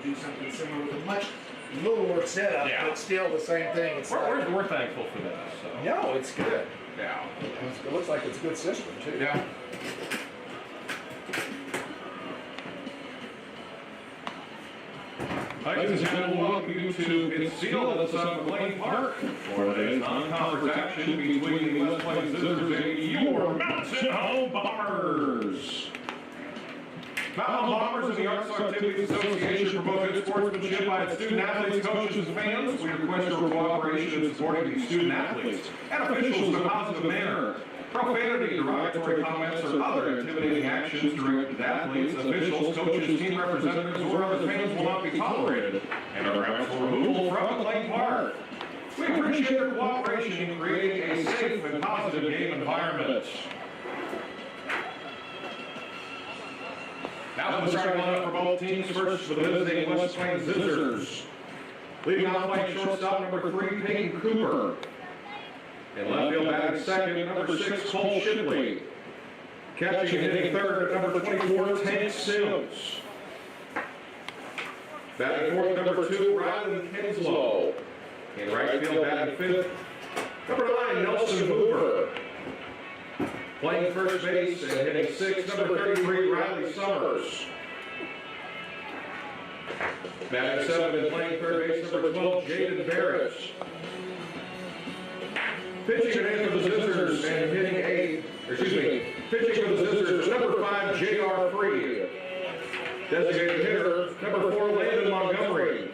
do something similar with a much littler setup, but still the same thing. It's we're thankful for this. So. No, it's good. Yeah. It looks like it's a good system, too. Yeah. Ladies and gentlemen, welcome you to Conceal at Sun McLean Park for today's non-conference action between the West Plains Zizzers and your Mountain Home Bombers. Mountain Home Bombers and the Arts Activities Association promote good sportsmanship by its student athletes, coaches, and fans. We request your cooperation in supporting these student athletes and officials in a positive manner. Profanity, derogatory comments, or other intimidating actions directed at athletes, officials, coaches, team representatives, or other fans will not be tolerated and are grounds for removal from McLean Park. We appreciate your cooperation in creating a safe and positive game environment. Now the starting lineup for both teams. First for the visiting West Plains Zizzers. Leading off playing shortstop, number 3, Peyton Cooper. In left field, batting second, number 6, Cole Shipley. Catching and hitting third, number 24, Tank Sims. Batting fourth, number 2, Ryland Kinslow. In right field, batting fifth, number 9, Nelson Hoover. Playing first base and hitting sixth, number 33, Riley Summers. Batting seventh and playing third base, number 12, Jaden Barrett. Pitching an eighth for the Zizzers and hitting pitching for the Zizzers, number 5, J.R. Freed. Designated hitter, number 4, Landon Montgomery.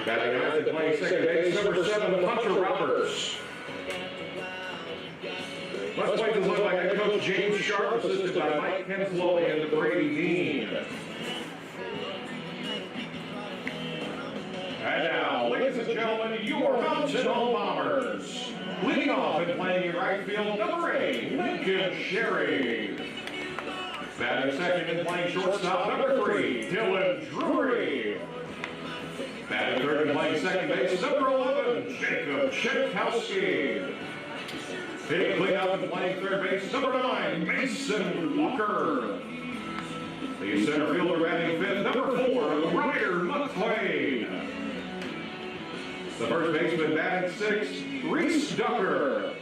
Batting ninth and playing second base, number 7, Hunter Roberts. West Plains is led by head coach James Sharp, assisted by Mike Kinslow and Brady Dean. And now, ladies and gentlemen, your Mountain Home Bombers. Leading off and playing in right field, number 8, Lincoln Sherry. Batting second and playing shortstop, number 3, Dylan Drury. Batting third and playing second base, number 11, Jacob Chenkowski. Hitting cleanup and playing third base, number 9, Mason Walker. The center fielder batting fifth, number 4, Ryder McClain. The first baseman batting sixth, Reese Ducker.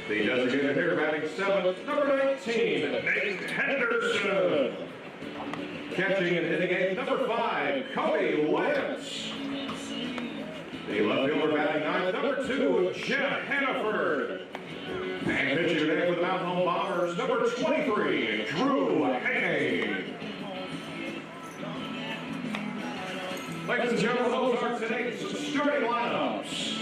The designated hitter batting seventh, number 19, Nate Henderson. Catching and hitting eighth, number 5, Cody Lance. The left fielder batting ninth, number 2, Jeff Hannaford. And pitching today for the Mountain Home Bombers, number 23, Drew Haney. Ladies and gentlemen, those are today's starting lineups.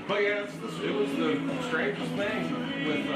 But yeah, it was the strangest thing with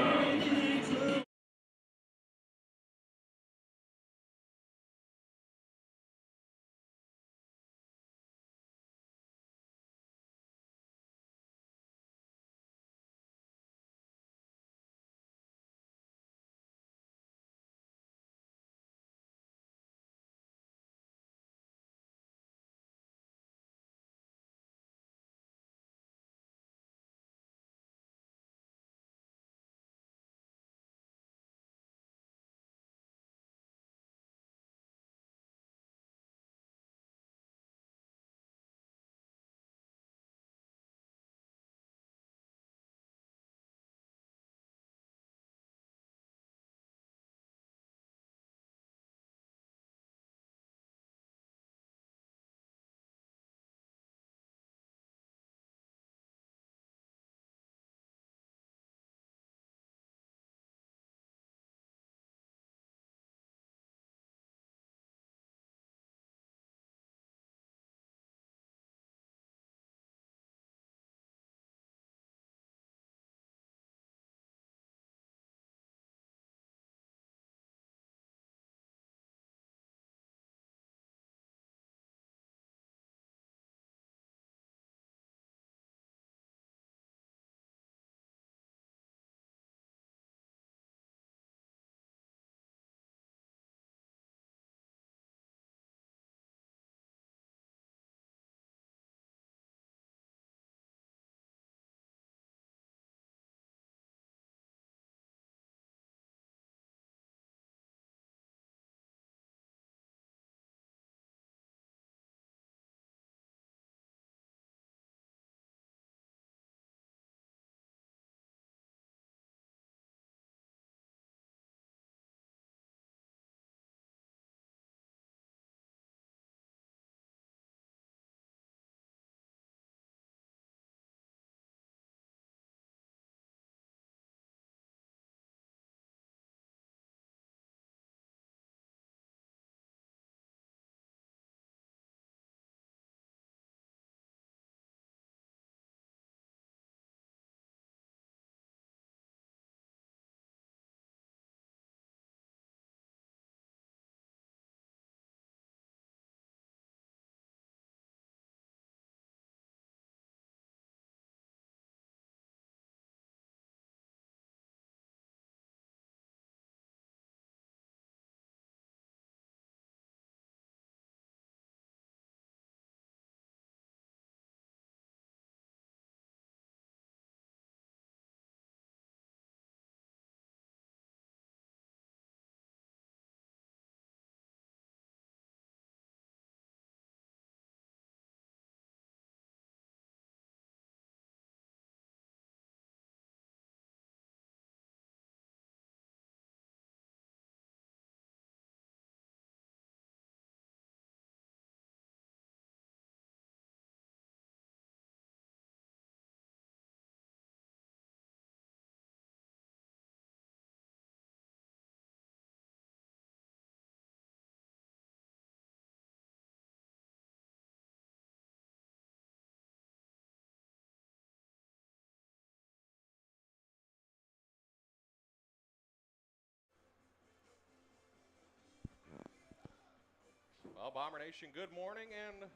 Well, Bomber Nation, good morning and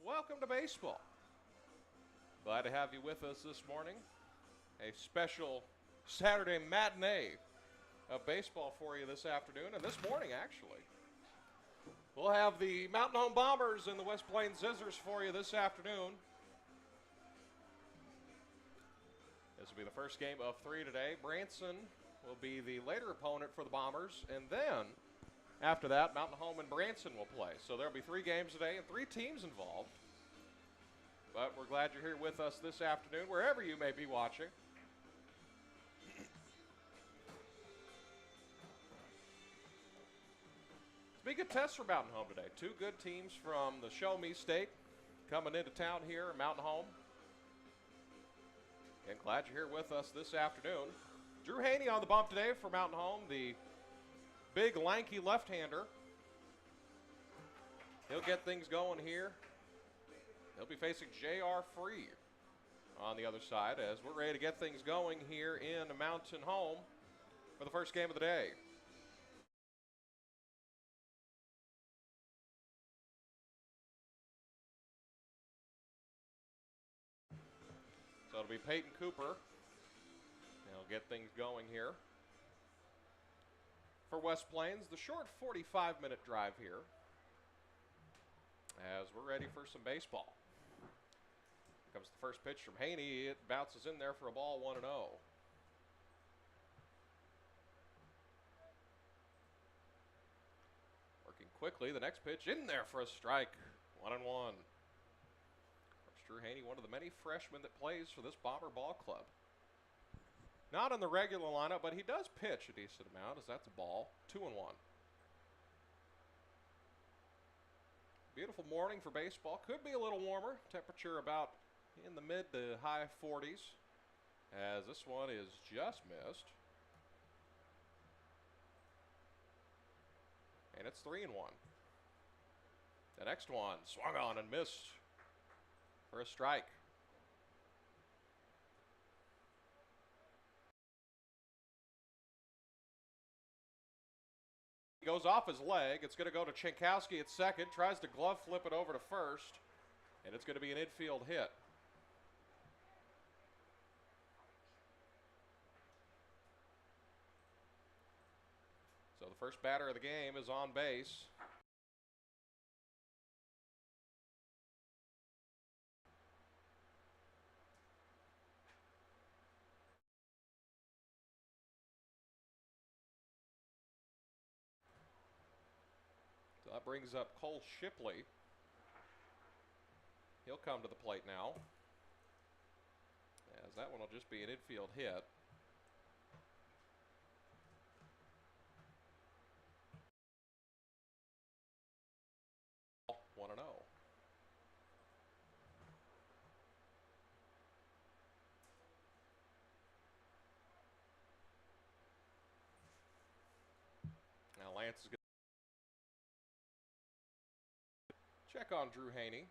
welcome to baseball. Glad to have you with us this morning. A special Saturday matinee of baseball for you this afternoon, and this morning actually. We'll have the Mountain Home Bombers and the West Plains Zizzers for you this afternoon. This will be the first game of 3 today. Branson will be the later opponent for the Bombers, and then after that, Mountain Home and Branson will play. So there'll be 3 games today and 3 teams involved. But we're glad you're here with us this afternoon, wherever you may be watching. It's a good test for Mountain Home today. 2 good teams from the Show Me State coming into town here at Mountain Home. And glad you're here with us this afternoon. Drew Haney on the bump today for Mountain Home, the big, lanky left-hander. He'll get things going here. He'll be facing J.R. Free on the other side as we're ready to get things going here in Mountain Home for the first game of the day. So it'll be Peyton Cooper. He'll get things going here. For West Plains, the short 45-minute drive here as we're ready for some baseball. Comes the first pitch from Haney. It bounces in there for a ball, 1-0. Working quickly, the next pitch in there for a strike, 1-1. Drew Haney, one of the many freshmen that plays for this Bomber ball club. Not in the regular lineup, but he does pitch a decent amount as that's a ball, 2-1. Beautiful morning for baseball. Could be a little warmer. Temperature about in the mid to high 40s as this one is just missed. And it's 3-1. The next one swung on and missed for a strike. Goes off his leg. It's going to go to Chinkowski at second. Tries to glove flip it over to first. And it's going to be an infield hit. So the first batter of the game is on base. So that brings up Cole Shipley. He'll come to the plate now, as that one will just be an infield hit. One and 0. Now Lance is going to check on Drew Haney.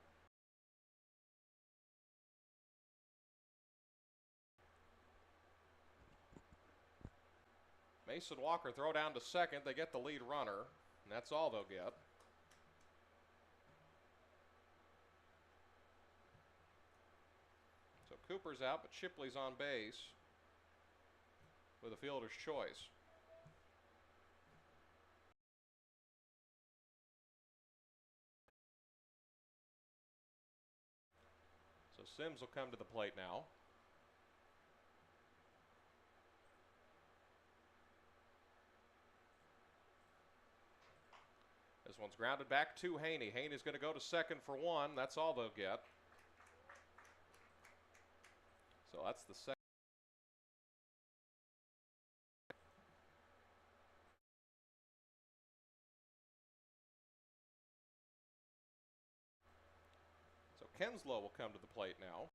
Mason Walker throw down to second. They get the lead runner, and that's all they'll get. So Cooper's out, but Shipley's on base with a fielder's choice. So Sims will come to the plate now. This one's grounded back to Haney. Haney's going to go to second for 1. That's all they'll get. So that's the second. So Kenslow will come to the plate now.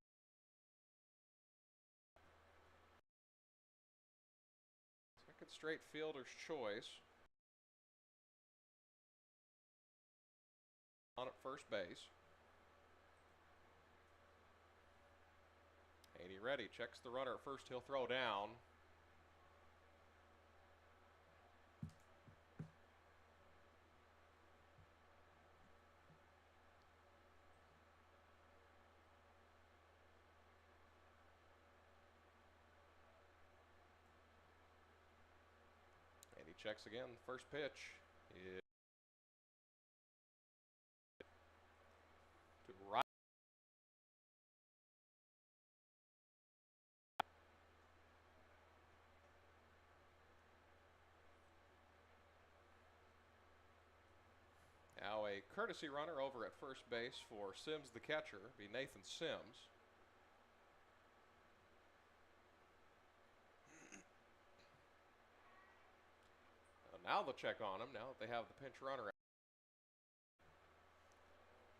Second straight fielder's choice. On at first base. Haney ready, checks the runner at first, he'll throw down. checks again. First pitch is to right. Now a courtesy runner over at first base for Sims, the catcher, be Nathan Sims. Now they'll check on him now that they have the pinch runner.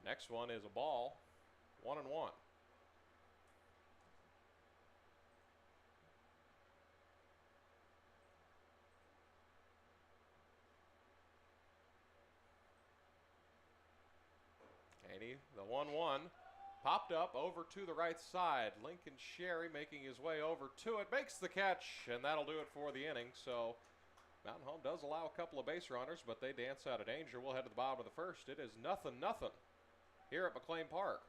Next one is a ball, 1-1. Haney, the 1-1, popped up over to the right side. Lincoln Sherry making his way over to it, makes the catch, and that'll do it for the inning. So Mountain Home does allow a couple of base runners, but they dance out of danger. We'll head to the bottom of the first. It is 0-0 here at McLean Park.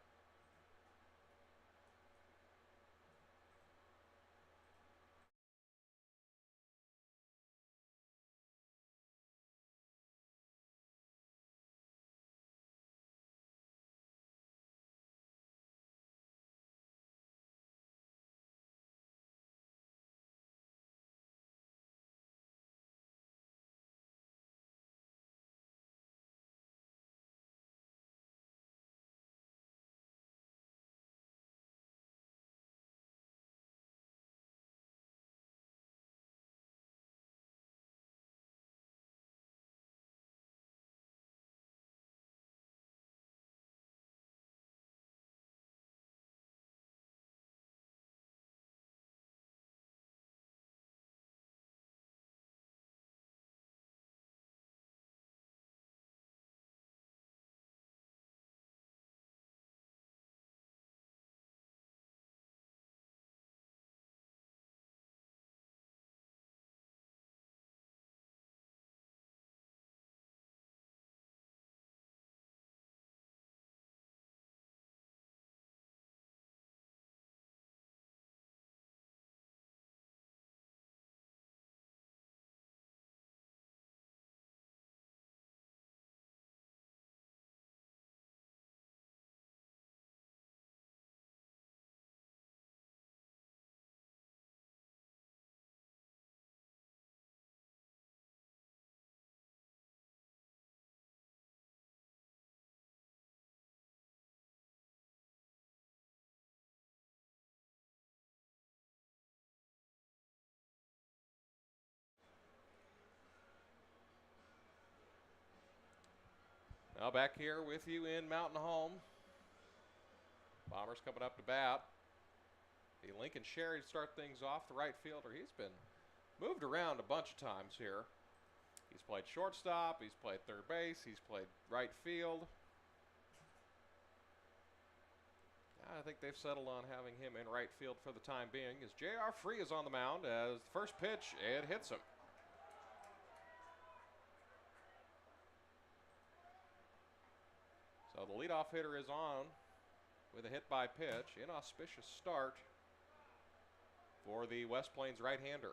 Now back here with you in Mountain Home. Bombers coming up to bat. The Lincoln Sherry to start things off, the right fielder. He's been moved around a bunch of times here. He's played shortstop, he's played third base, he's played right field. I think they've settled on having him in right field for the time being as J.R. Free is on the mound as the first pitch, it hits him. So the leadoff hitter is on with a hit by pitch. Inauspicious start for the West Plains right-hander.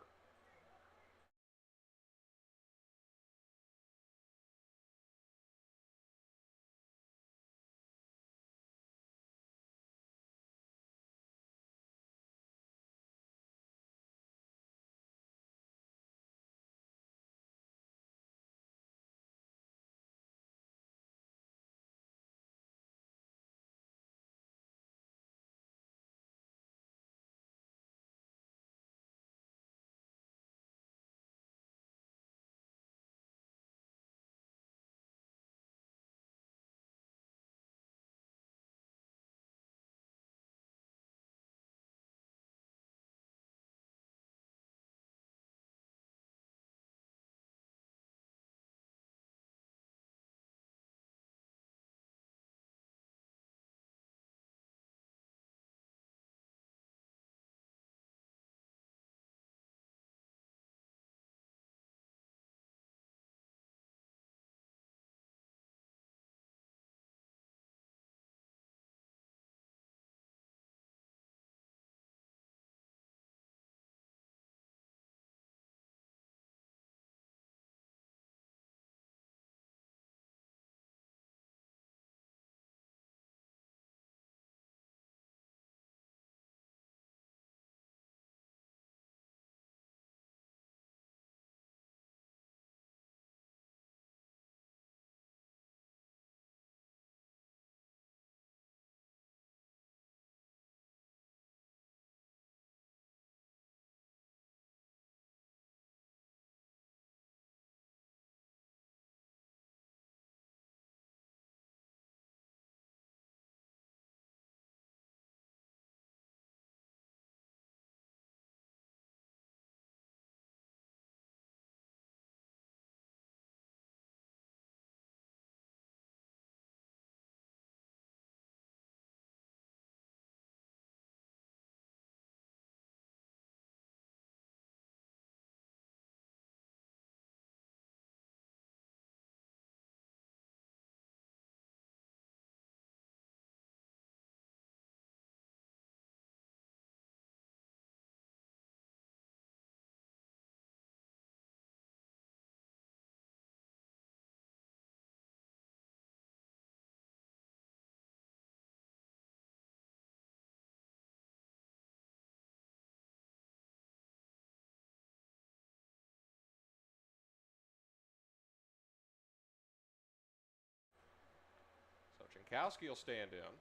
Chinkowski will stand in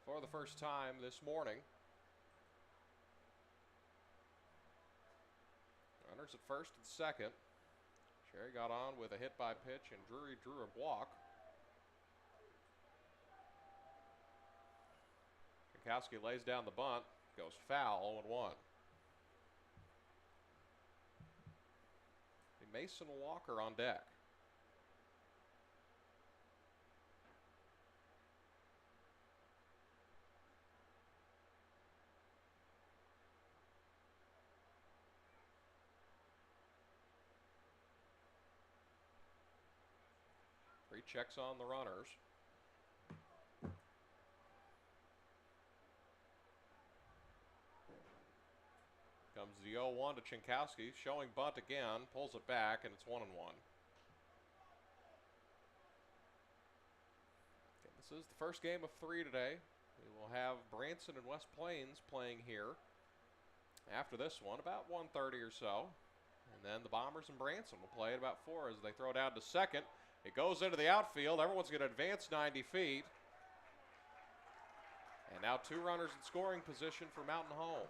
for the first time this morning. Runners at first and second. Sherry got on with a hit by pitch, and Drury drew a walk. Chinkowski lays down the bunt, goes foul, 0-1. Mason Walker on deck. Three checks on the runners. Comes the 0-1 to Chinkowski, showing bunt again, pulls it back, and it's 1-1. Okay, this is the first game of 3 today. We will have Branson and West Plains playing here after this one, about 1:30 or so. And then the Bombers and Branson will play at about 4 as they throw down to second. It goes into the outfield. Everyone's going to advance 90 feet. And now 2 runners in scoring position for Mountain Home.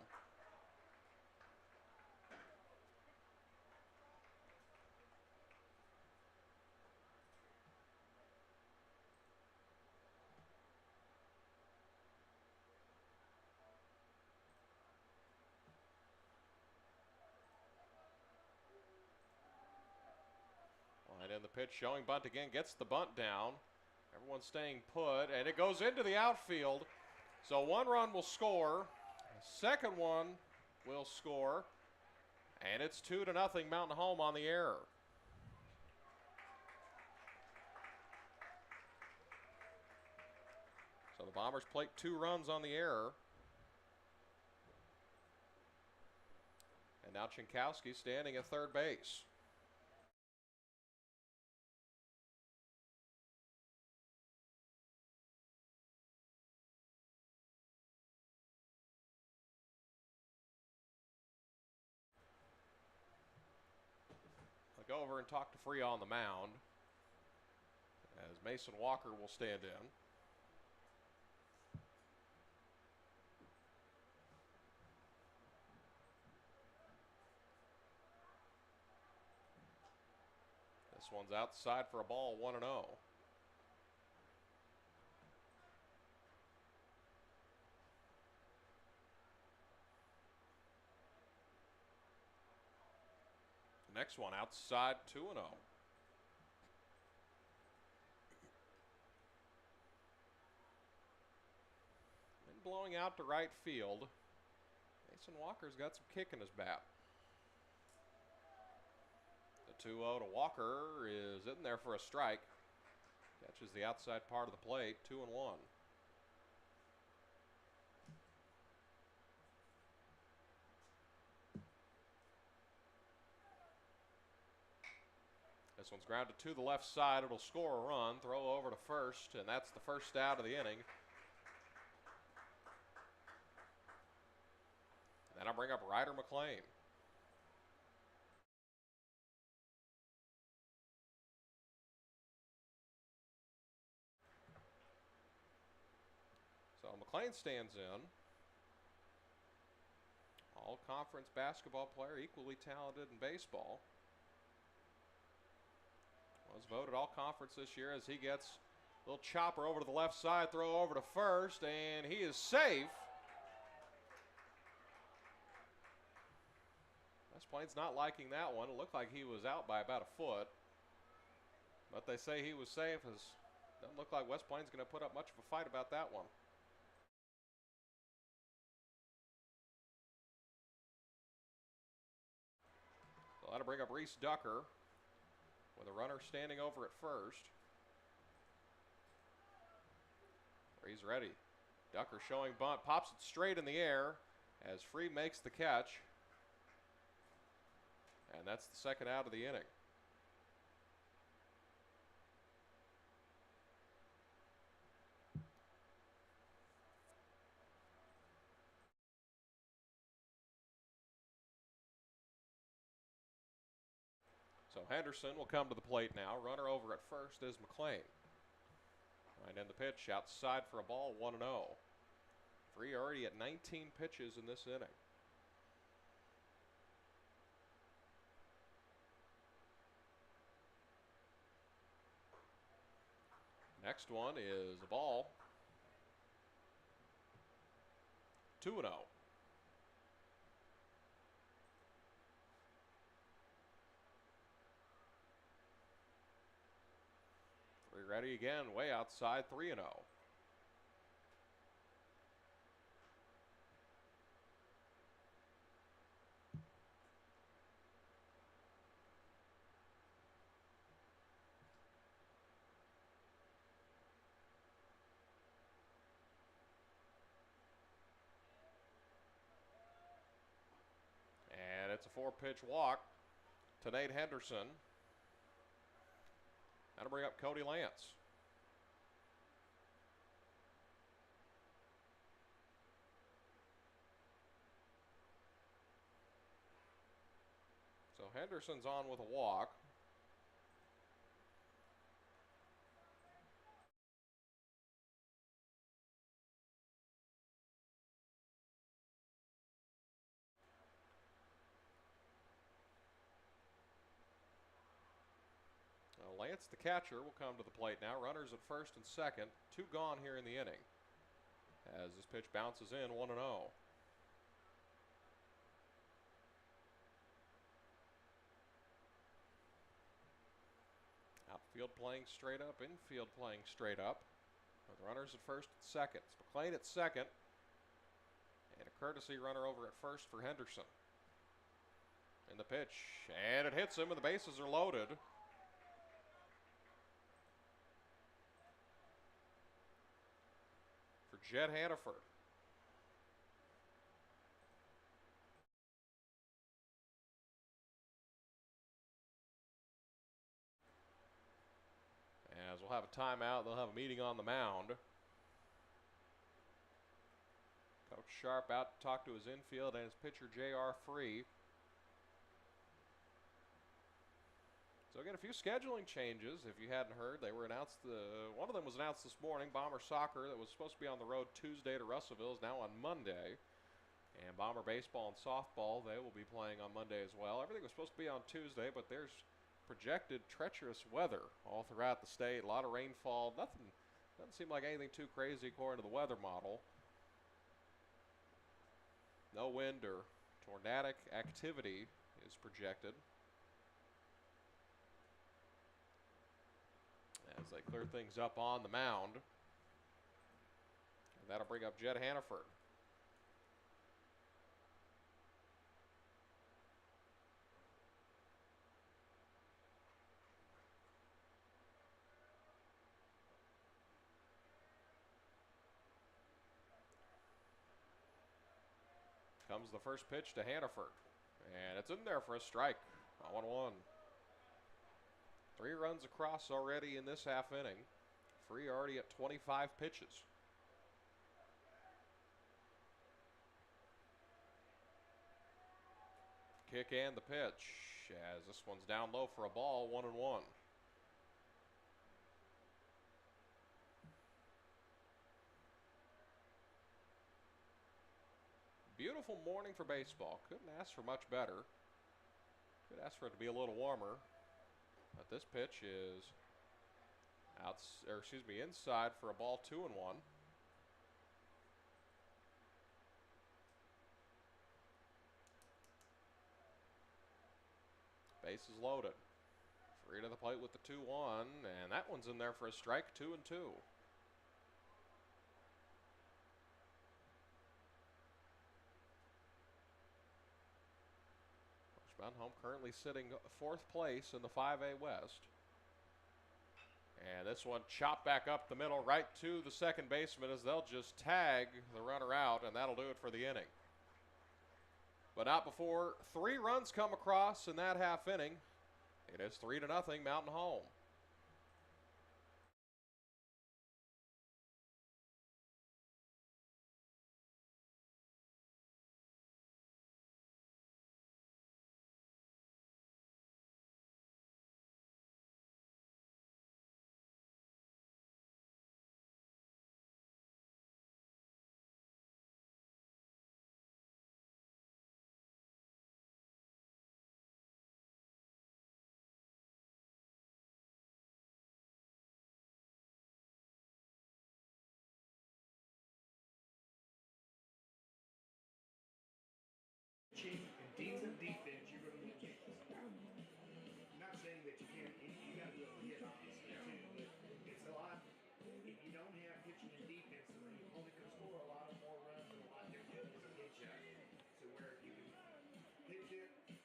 And in the pitch, showing bunt again, gets the bunt down. Everyone's staying put, and it goes into the outfield. So 1 run will score. The second one will score. And it's 2-0 Mountain Home on the error. So the Bombers plate 2 runs on the error. And now Chinkowski standing at third base. Go over and talk to Free on the mound as Mason Walker will stand in. This one's outside for a ball, 1-0. Next one outside, 2-0. And blowing out to right field. Mason Walker's got some kick in his bat. The 2-0 to Walker is in there for a strike. Catches the outside part of the plate, 2-1. This one's grounded to the left side. It'll score a run. Throw over to first, and that's the first out of the inning. Then I'll bring up Ryder McLean. So McLean stands in. All-conference basketball player, equally talented in baseball. Was voted all-conference this year as he gets a little chopper over to the left side, throw over to first, and he is safe. West Plains not liking that one. It looked like he was out by about a foot. But they say he was safe, as it doesn't look like West Plains going to put up much of a fight about that one. So that'll bring up Reese Ducker with a runner standing over at first. He's ready. Ducker showing bunt, pops it straight in the air as Free makes the catch. And that's the second out of the inning. So Henderson will come to the plate now. Runner over at first is McLean. Right in the pitch, outside for a ball, 1-0. Free already at 19 pitches in this inning. Next one is a ball. 2-0. Free ready again, way outside, 3-0. And it's a 4-pitch walk to Nate Henderson. That'll bring up Cody Lance. So Henderson's on with a walk. Lance, the catcher, will come to the plate now. Runners at first and second. 2 gone here in the inning. As this pitch bounces in, 1-0. Outfield playing straight up, infield playing straight up. With runners at first and second. It's McLean at second. And a courtesy runner over at first for Henderson. In the pitch, and it hits him, and the bases are loaded. For Jed Hannaford. As we'll have a timeout, they'll have a meeting on the mound. Coach Sharp out to talk to his infield and his pitcher J.R. Free. So again, a few scheduling changes. If you hadn't heard, they were announced. One of them was announced this morning. Bomber soccer that was supposed to be on the road Tuesday to Russellville is now on Monday. And Bomber baseball and softball, they will be playing on Monday as well. Everything was supposed to be on Tuesday, but there's projected treacherous weather all throughout the state. A lot of rainfall. Doesn't seem like anything too crazy according to the weather model. No wind or tornadic activity is projected. As they clear things up on the mound. And that'll bring up Jed Hannaford. Comes the first pitch to Hannaford. And it's in there for a strike. 1-1. 3 runs across already in this half inning. Free already at 25 pitches. Kick and the pitch. As this one's down low for a ball, 1-1. Beautiful morning for baseball. Couldn't ask for much better. Could ask for it to be a little warmer. But this pitch is inside for a ball, 2-1. Bases loaded. Free to the plate with the 2-1, and that one's in there for a strike, 2-2. Home currently sitting 4th place in the 5A West. And this one chopped back up the middle right to the second baseman as they'll just tag the runner out, and that'll do it for the inning. But not before 3 runs come across in that half inning. It is 3-0 Mountain Home.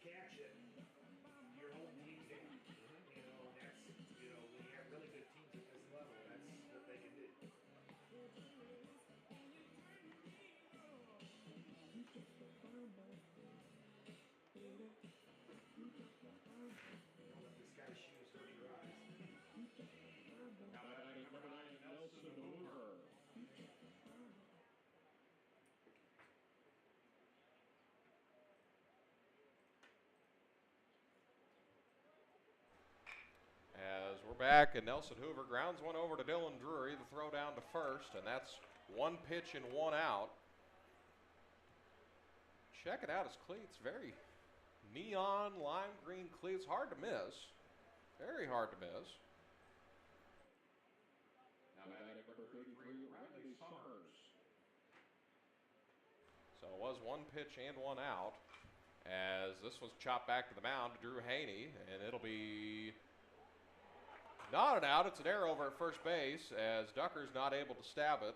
catch it, your whole team's down. You know, and that's, you know, when you have really good teams at this level, that's what they can do. Don't let this guy's shoes hurt your eyes. Now batting number 9, Nelson Hoover. As we're back, and Nelson Hoover grounds one over to Dylan Drury, the throw down to first, and that's one pitch and one out. Check it out, his cleats, very neon lime green cleats, hard to miss. Very hard to miss. Now batting number 33, Riley Summers. So it was one pitch and one out, as this was chopped back to the mound to Drew Haney, and it'll be not an out, it's an error over at first base, as Ducker's not able to stab it.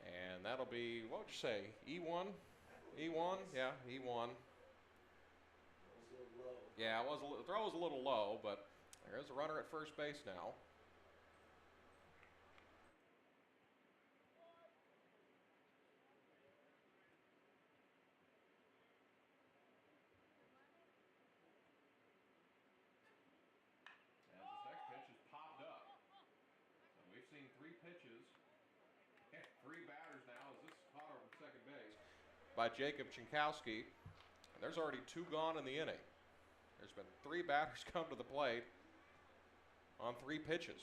And that'll be, what would you say, E1? E1? Yeah, E1. Yeah, the throw was a little low, but there is a runner at first base now. As this next pitch is popped up. So we've seen 3 pitches. 3 batters now as this is caught over second base by Jacob Chinkowski. And there's already 2 gone in the inning. There's been 3 batters come to the plate on 3 pitches.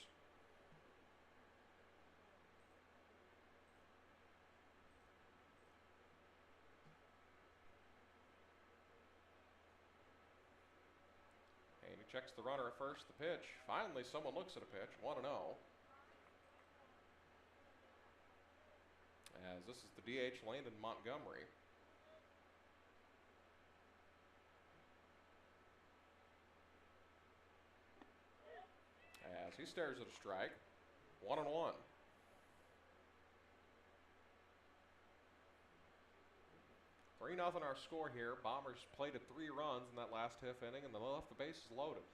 And he checks the runner at first, the pitch. Finally, someone looks at a pitch, 1-0. As this is the DH, Landon Montgomery. As he stares at a strike, 1-1. Three nothing our score here. Bombers plated 3 runs in that last half inning, and they left the bases loaded.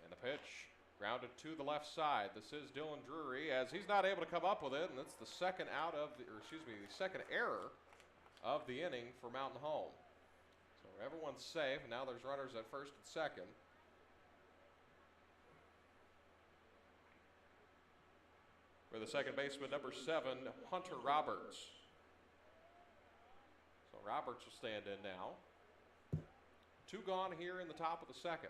And the pitch grounded to the left side. This is Dylan Drury, as he's not able to come up with it, and it's the second out of the, or excuse me, the second error of the inning for Mountain Home. So everyone's safe, and now there's runners at first and second. For the second baseman, number 7, Hunter Roberts. So Roberts will stand in now. 2 gone here in the top of the second.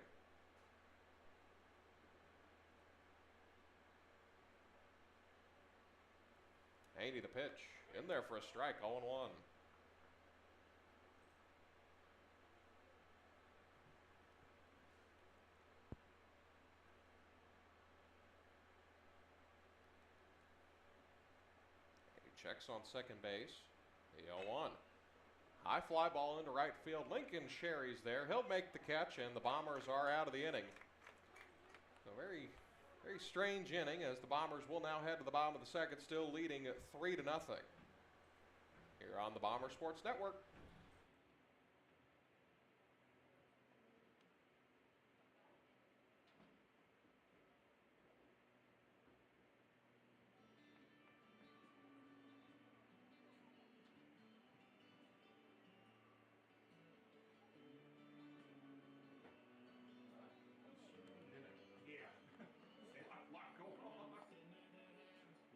Haney the pitch, in there for a strike, 0-1. He checks on second base, the 0-1. High fly ball into right field. Lincoln Sherry's there. He'll make the catch, and the Bombers are out of the inning. So very strange inning, as the Bombers will now head to the bottom of the second, still leading at 3-0 here on the Bomber Sports Network. Yeah. A lot going on.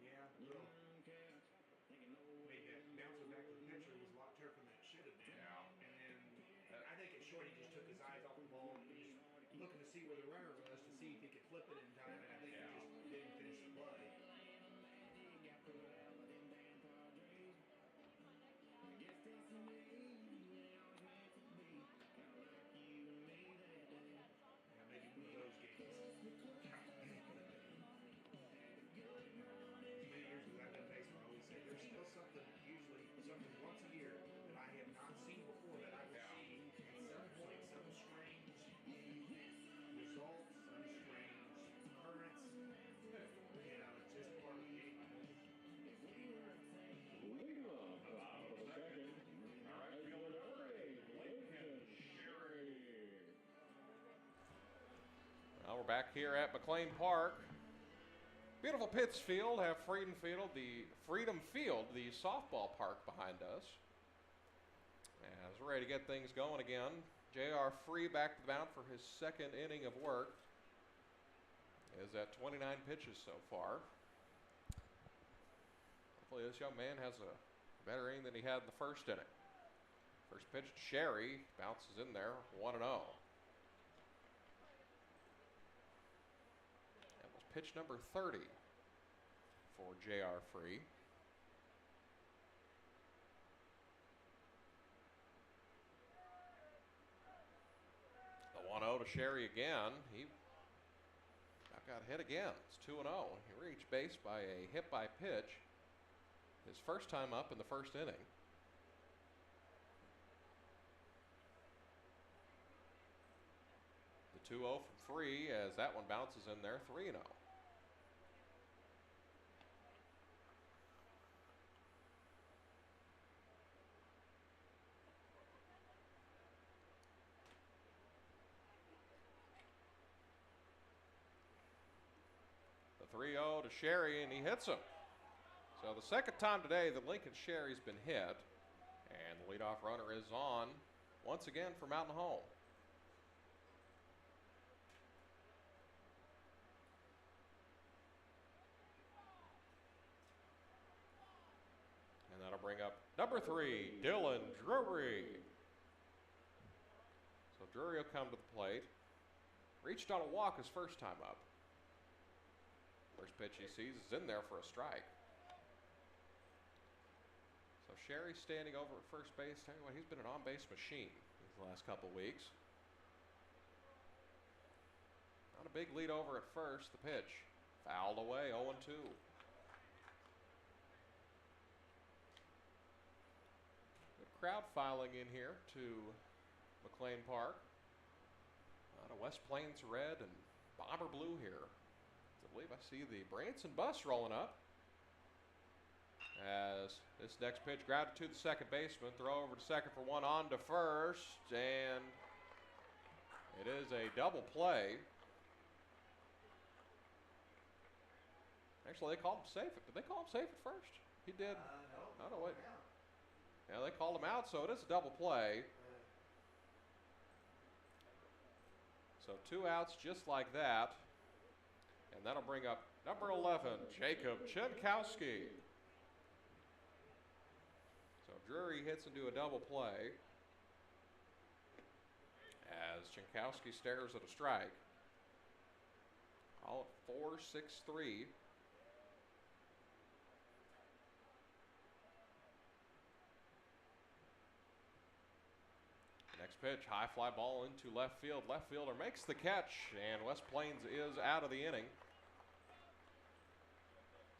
Yeah, little. Made that bouncing back to the pitcher was a lot tougher than it should have been. Yeah. And then I think at short he just took his eyes off the ball and he's looking to see where the runner was to see if he could flip it in time. And I think he just didn't finish the play. Yeah, maybe one of those games. As many years as I've done baseball, I always say there's still something, usually something once a year that I have not seen before that I will see at some point, some strange result, some strange we're back here at McLean Park. Beautiful Pittsfield, have Freedom Field, the softball park behind us. As we're ready to get things going again. J.R. Free back to the mound for his second inning of work. Is at 29 pitches so far. Hopefully this young man has a better inning than he had in the first inning. First pitch to Sherry, bounces in there, 1-0. That was pitch number 30 for J.R. Free. The 1-0 to Sherry again. He got hit again. It's 2-0. He reached base by a hit by pitch. His first time up in the first inning. The 2-0 from Free as that one bounces in there, 3-0. The 3-0 to Sherry, and he hits him. So the second time today that Lincoln Sherry's been hit, and the leadoff runner is on once again for Mountain Home. And that'll bring up number 3, Dylan Drury. So Drury will come to the plate. Reached on a walk his first time up. First pitch he sees is in there for a strike. So Sherry standing over at first base. Tell you what, he's been an on-base machine these last couple weeks. Not a big lead over at first. The pitch fouled away, 0-2. Good crowd filing in here to McLean Park. A lot of West Plains red and bomber blue here. I believe I see the Branson bus rolling up. As this next pitch grounded to the second baseman, throw over to second for one, on to first, and it is a double play. Actually, they called him safe. Did they call him safe at first? He did. No. Oh, no, wait. Yeah, they called him out, so it is a double play. So 2 outs just like that. And that'll bring up number 11, Jacob Chenkowski. So Drury hits into a double play as Chenkowski stares at a strike. All at 4-6-3. Next pitch, high fly ball into left field. Left fielder makes the catch, and West Plains is out of the inning.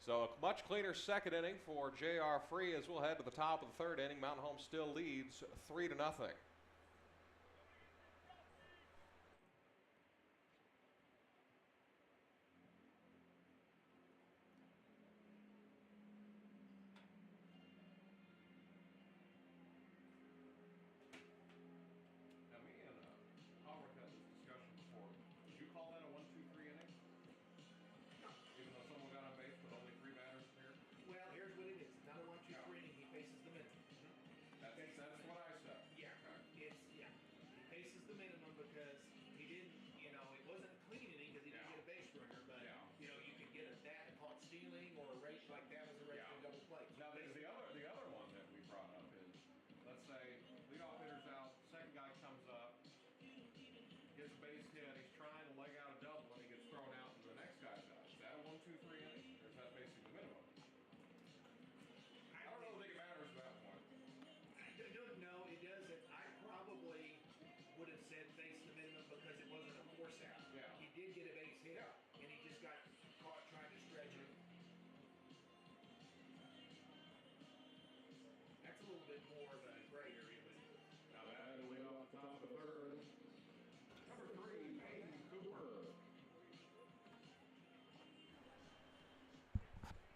So a much cleaner second inning for J.R. Free as we'll head to the top of the third inning. Mountain Home still leads 3-0.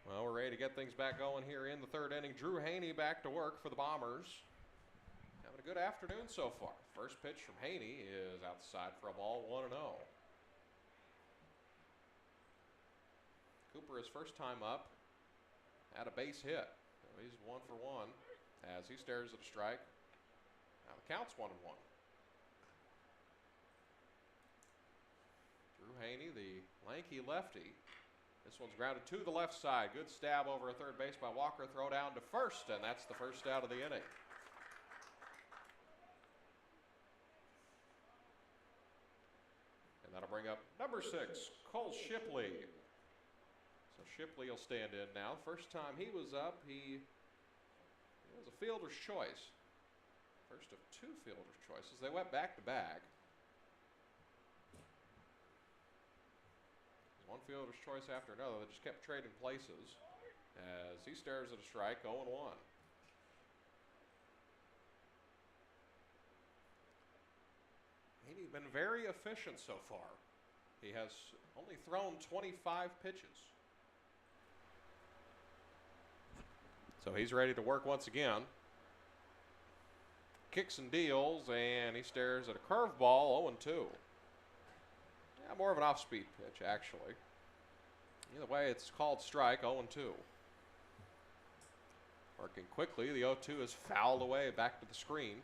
Well, we're ready to get things back going here in the third inning. Drew Haney back to work for the Bombers. Having a good afternoon so far. First pitch from Haney is outside for a ball, 1-0. Cooper, his first time up, had a base hit. So he's 1 for 1 as he stares at a strike. Now the count's 1-1. Drew Haney, the lanky lefty. This one's grounded to the left side. Good stab over a third base by Walker. Throw down to first, and that's the first out of the inning. And that'll bring up number 6, Cole Shipley. So Shipley will stand in now. First time he was up, he was a fielder's choice. First of 2 fielder's choices. They went back to back. One fielder's choice after another. They just kept trading places as he stares at a strike, 0-1. He's been very efficient so far. He has only thrown 25 pitches. So he's ready to work once again. Kicks and deals, and he stares at a curveball, 0-2. Yeah, more of an off-speed pitch, actually. Either way, it's called strike, 0-2. Working quickly, the 0-2 is fouled away back to the screen.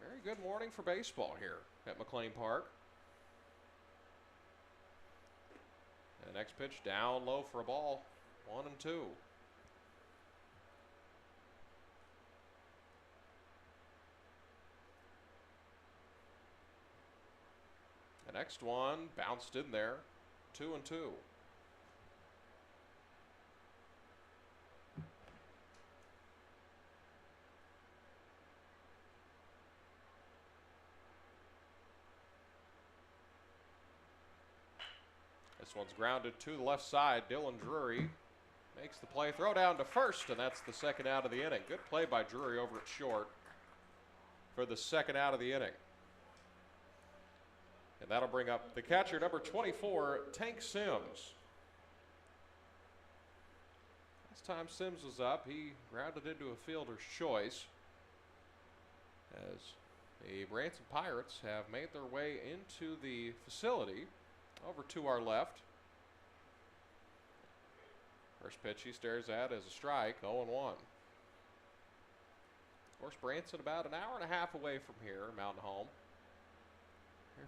Very good morning for baseball here at McLean Park. And the next pitch down low for a ball, 1-2. The next one bounced in there, 2-2. This one's grounded to the left side. Dylan Drury makes the play. Throw down to first, and that's the second out of the inning. Good play by Drury over at short for the second out of the inning. And that'll bring up the catcher, number 24, Tank Sims. Last time Sims was up, he grounded into a fielder's choice as the Branson Pirates have made their way into the facility over to our left. First pitch he stares at is a strike, 0-1. Of course, Branson about an hour and a half away from here, Mountain Home.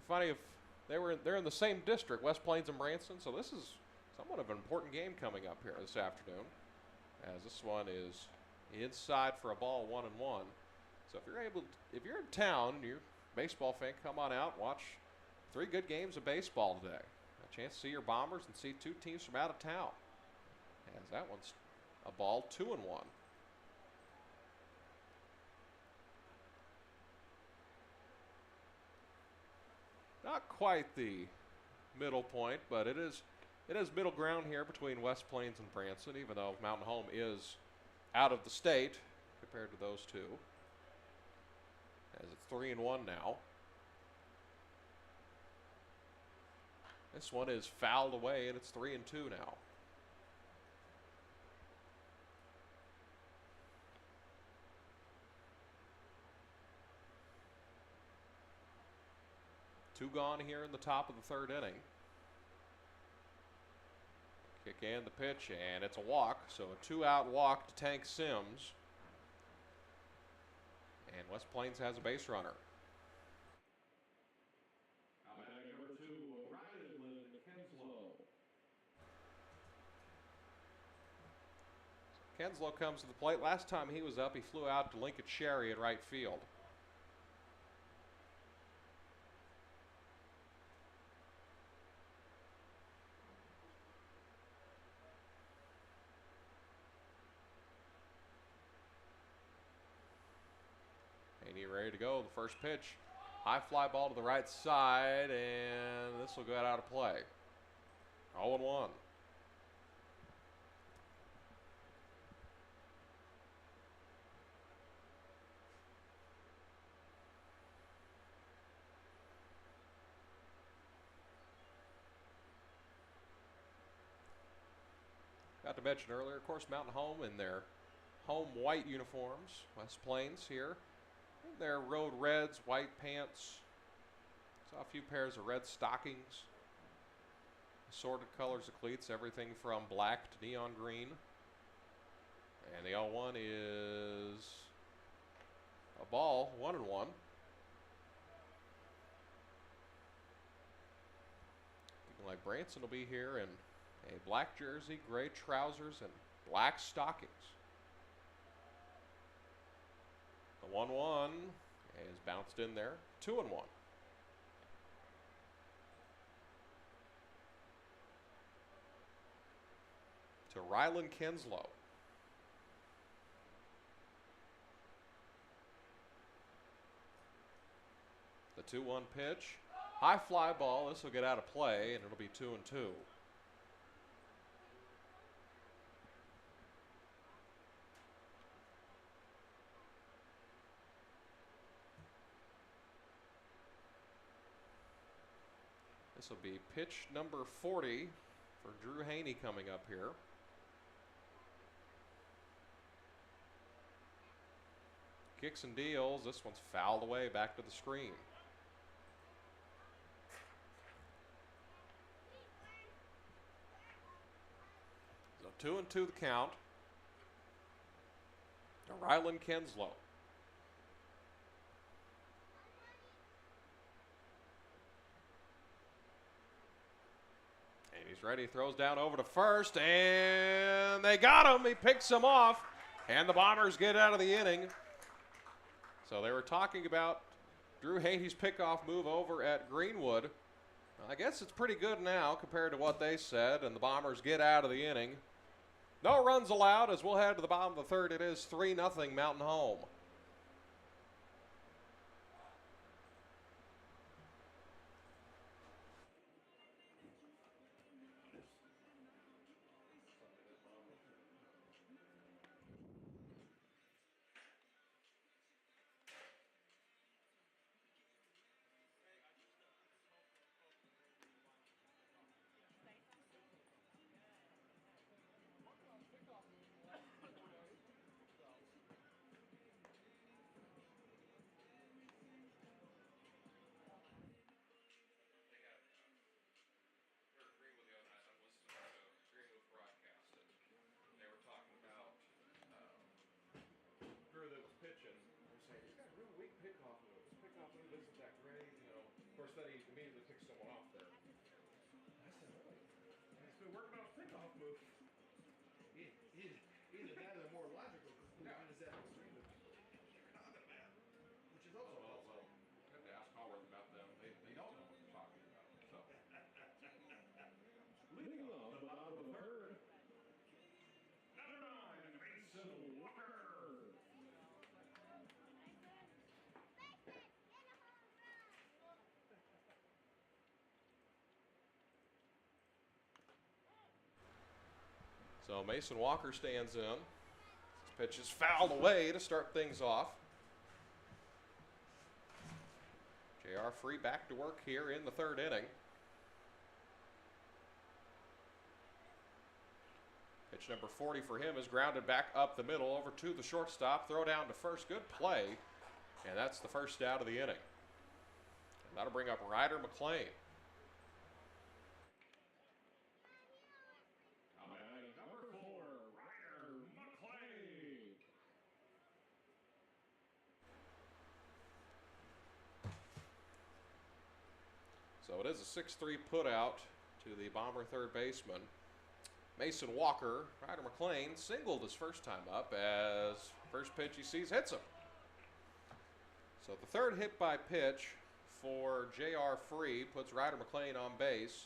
Funny if they're in the same district, West Plains and Branson, so this is somewhat of an important game coming up here this afternoon, as this one is inside for a ball, 1-1. So if you're in town, you're a baseball fan, come on out, watch 3 good games of baseball today. A chance to see your Bombers and see 2 teams from out of town. As that one's a ball, 2-1. Not quite the middle point, but it is middle ground here between West Plains and Branson, even though Mountain Home is out of the state compared to those two. As it's 3-1 now. This one is fouled away, and it's 3-2 now. Two gone here in the top of the third inning. Kick in the pitch, and it's a walk. So a 2-out walk to Tank Sims. And West Plains has a base runner. Number 2, Ryan Kenslow. Kenslow comes to the plate. Last time he was up, he flew out to Lincoln Sherry at right field. Ready to go. The first pitch, high fly ball to the right side, and this will go out of play. 0-1. Got to mention earlier, of course, Mountain Home in their home white uniforms. West Plains here Their road reds, white pants. Saw a few pairs of red stockings. Assorted colors of cleats, everything from black to neon green. And the 0-1 is a ball, 1-1. Looking like Branson will be here in a black jersey, gray trousers, and black stockings. The 1-1 is bounced in there, 2-1. To Rylan Kinslow. The 2-1 pitch. High fly ball. This will get out of play, and it'll be 2-2. This will be pitch number 40 for Drew Haney coming up here. Kicks and deals. This one's fouled away back to the screen. So 2-2 the count. To Rylan Kinslow. And he's ready. Throws down over to first, and they got him. He picks him off, and the Bombers get out of the inning. So they were talking about Drew Haney's pickoff move over at Greenwood. I guess it's pretty good now compared to what they said, and the Bombers get out of the inning. No runs allowed as we'll head to the bottom of the third. It is 3-0 Mountain Home. Then he immediately picks someone off there. I said, really? He's been working on his pickoff move. Either that or the more logical conclusion is that the stream of people you're talking about, which is also Well, I have to ask Hallworth about them. They don't know what you're talking about. So. Leading off the bottom of the third, number 9, Mason Walker. So Mason Walker stands in. This pitch is fouled away to start things off. J.R. Free back to work here in the third inning. Pitch number 40 for him is grounded back up the middle over to the shortstop. Throw down to first. Good play. And that's the first out of the inning. And that'll bring up Ryder McLean. So it is a 6-3 put out to the Bomber third baseman. Mason Walker, Ryder McLean, singled his first time up as first pitch he sees hits him. So the third hit by pitch for J.R. Free puts Ryder McLean on base.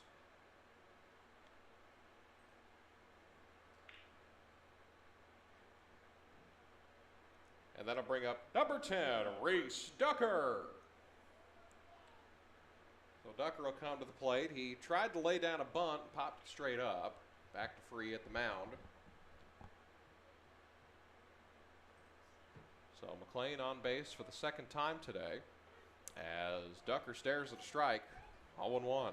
And that'll bring up number 10, Reese Ducker. So Ducker will come to the plate. He tried to lay down a bunt, popped straight up. Back to Free at the mound. So McLean on base for the second time today as Ducker stares at a strike. 0-1.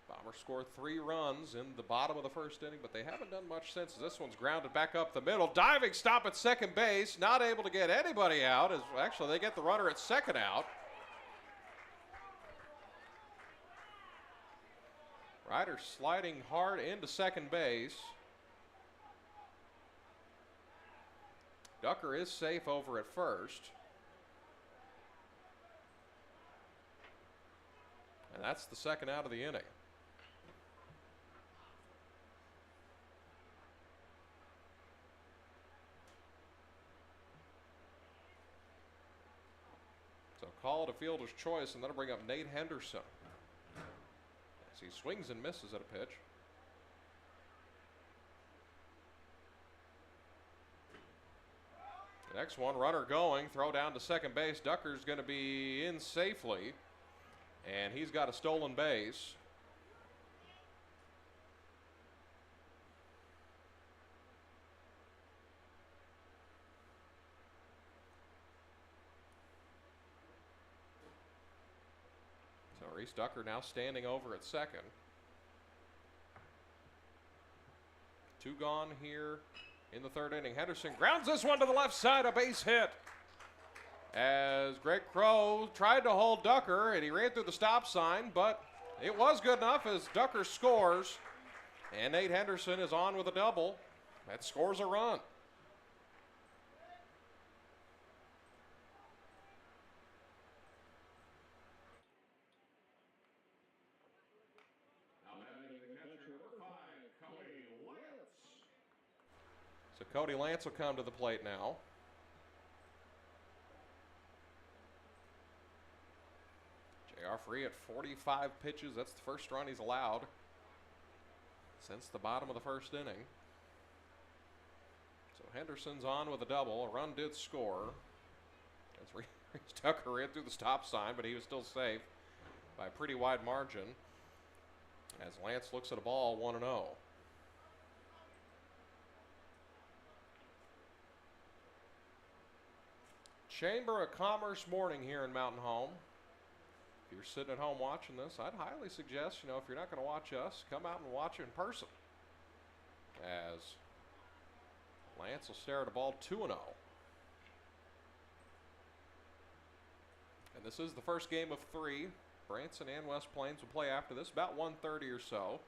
Bomber Bombers scored 3 runs in the bottom of the first inning, but they haven't done much since. This one's grounded back up the middle. Diving stop at second base. Not able to get anybody out. Actually, they get the runner at second out. Ryder sliding hard into second base. Ducker is safe over at first. And that's the second out of the inning. So call to fielder's choice, and that'll bring up Nate Henderson. As he swings and misses at a pitch. The next one, runner going, throw down to second base. Ducker's going to be in safely. And he's got a stolen base. So Reese Ducker now standing over at second. 2 gone here in the third inning. Henderson grounds this one to the left side, a base hit. As Greg Crow tried to hold Ducker, and he ran through the stop sign, but it was good enough as Ducker scores. And Nate Henderson is on with a double. That scores a run. So Cody Lance will come to the plate now. JR Free at 45 pitches. That's the first run he's allowed since the bottom of the first inning. So Henderson's on with a double. A run did score. As Reese Tucker ran through the stop sign, but he was still safe by a pretty wide margin. As Lance looks at a ball 1-0. Chamber of Commerce morning here in Mountain Home. If you're sitting at home watching this, I'd highly suggest, if you're not going to watch us, come out and watch it in person. As Lance will stare at a ball 2-0. And this is the first game of 3. Branson and West Plains will play after this, about 1:30 or so.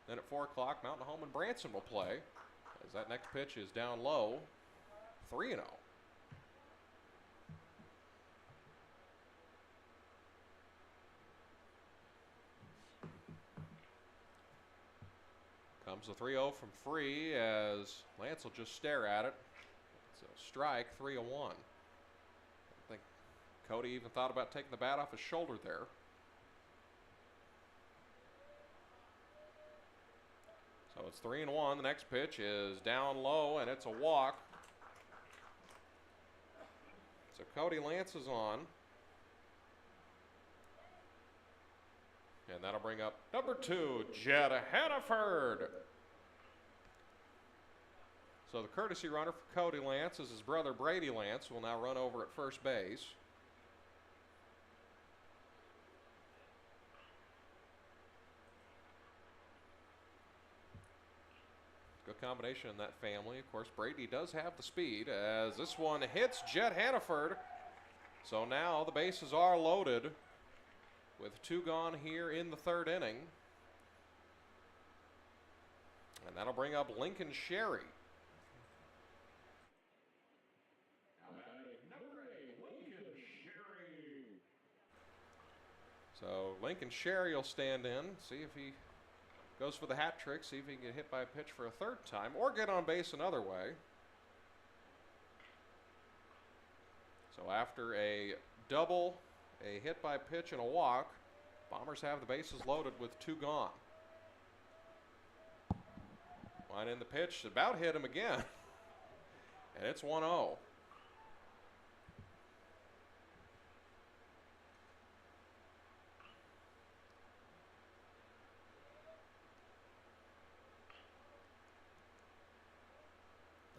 Then at 4 o'clock, Mountain Home and Branson will play. As that next pitch is down low, 3-0. Comes the 3-0 from Free as Lance will just stare at it. It's a strike, 3-1. I think Cody even thought about taking the bat off his shoulder there. So it's 3-1. The next pitch is down low, and it's a walk. So Cody Lance is on. And that'll bring up number 2, Jed Hannaford. So the courtesy runner for Cody Lance is his brother Brady Lance, who will now run over at first base. Good combination in that family. Of course, Brady does have the speed as this one hits Jed Hannaford. So now the bases are loaded with 2 gone here in the third inning. And that'll bring up Lincoln Sherry. So Lincoln Sherry will stand in, see if he goes for the hat trick, see if he can get hit by a pitch for a third time, or get on base another way. So after a double, a hit by pitch, and a walk, Bombers have the bases loaded with 2 gone. Line in the pitch, about hit him again. And it's 1-0.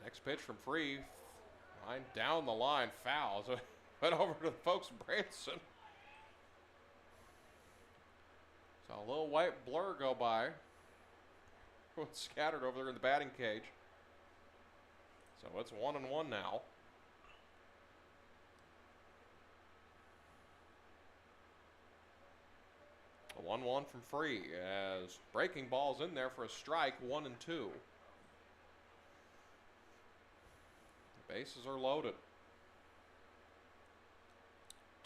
Next pitch from Free, line down the line, foul. So went over to the folks in Branson. So Saw a little white blur go by. Scattered over there in the batting cage. So it's 1-1 now. A 1-1 from Free as breaking ball's in there for a strike, 1-2. The bases are loaded.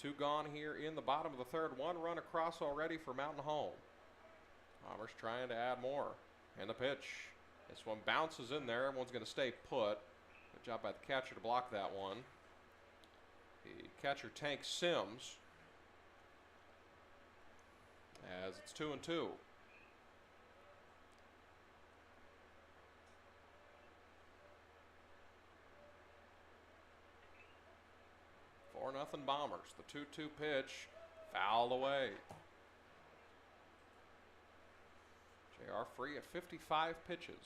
2 gone here in the bottom of the third. 1 run across already for Mountain Home. Bombers trying to add more. And the pitch. This one bounces in there. Everyone's going to stay put. Good job by the catcher to block that one. The catcher Tank Sims. As it's 2-2. Nothing Bombers. The 2-2 pitch fouled away. JR Free at 55 pitches.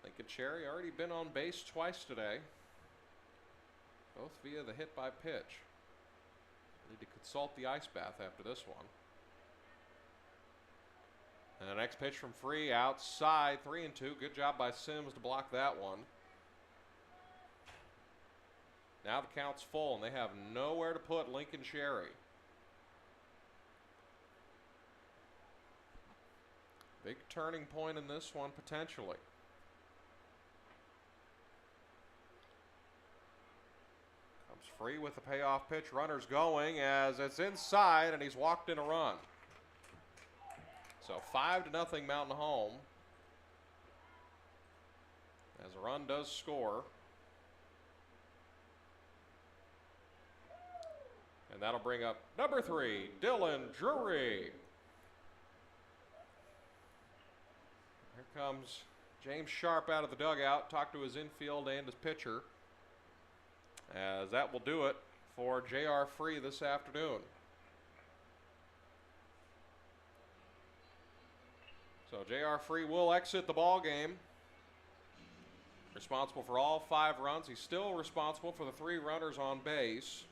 Lincoln Cherry already been on base twice today, both via the hit by pitch. Need to consult the ice bath after this one. And the next pitch from Free outside, 3-2. Good job by Sims to block that one. Now the count's full, and they have nowhere to put Lincoln Cherry. Big turning point in this one, potentially. Comes Free with the payoff pitch. Runner's going as it's inside, and he's walked in a run. So 5-0 Mountain Home. As a run does score. And that'll bring up number 3, Dylan Drury. Here comes James Sharp out of the dugout, talk to his infield and his pitcher. As that will do it for JR Free this afternoon. So JR Free will exit the ball game. Responsible for all 5 runs. He's still responsible for the 3 runners on base.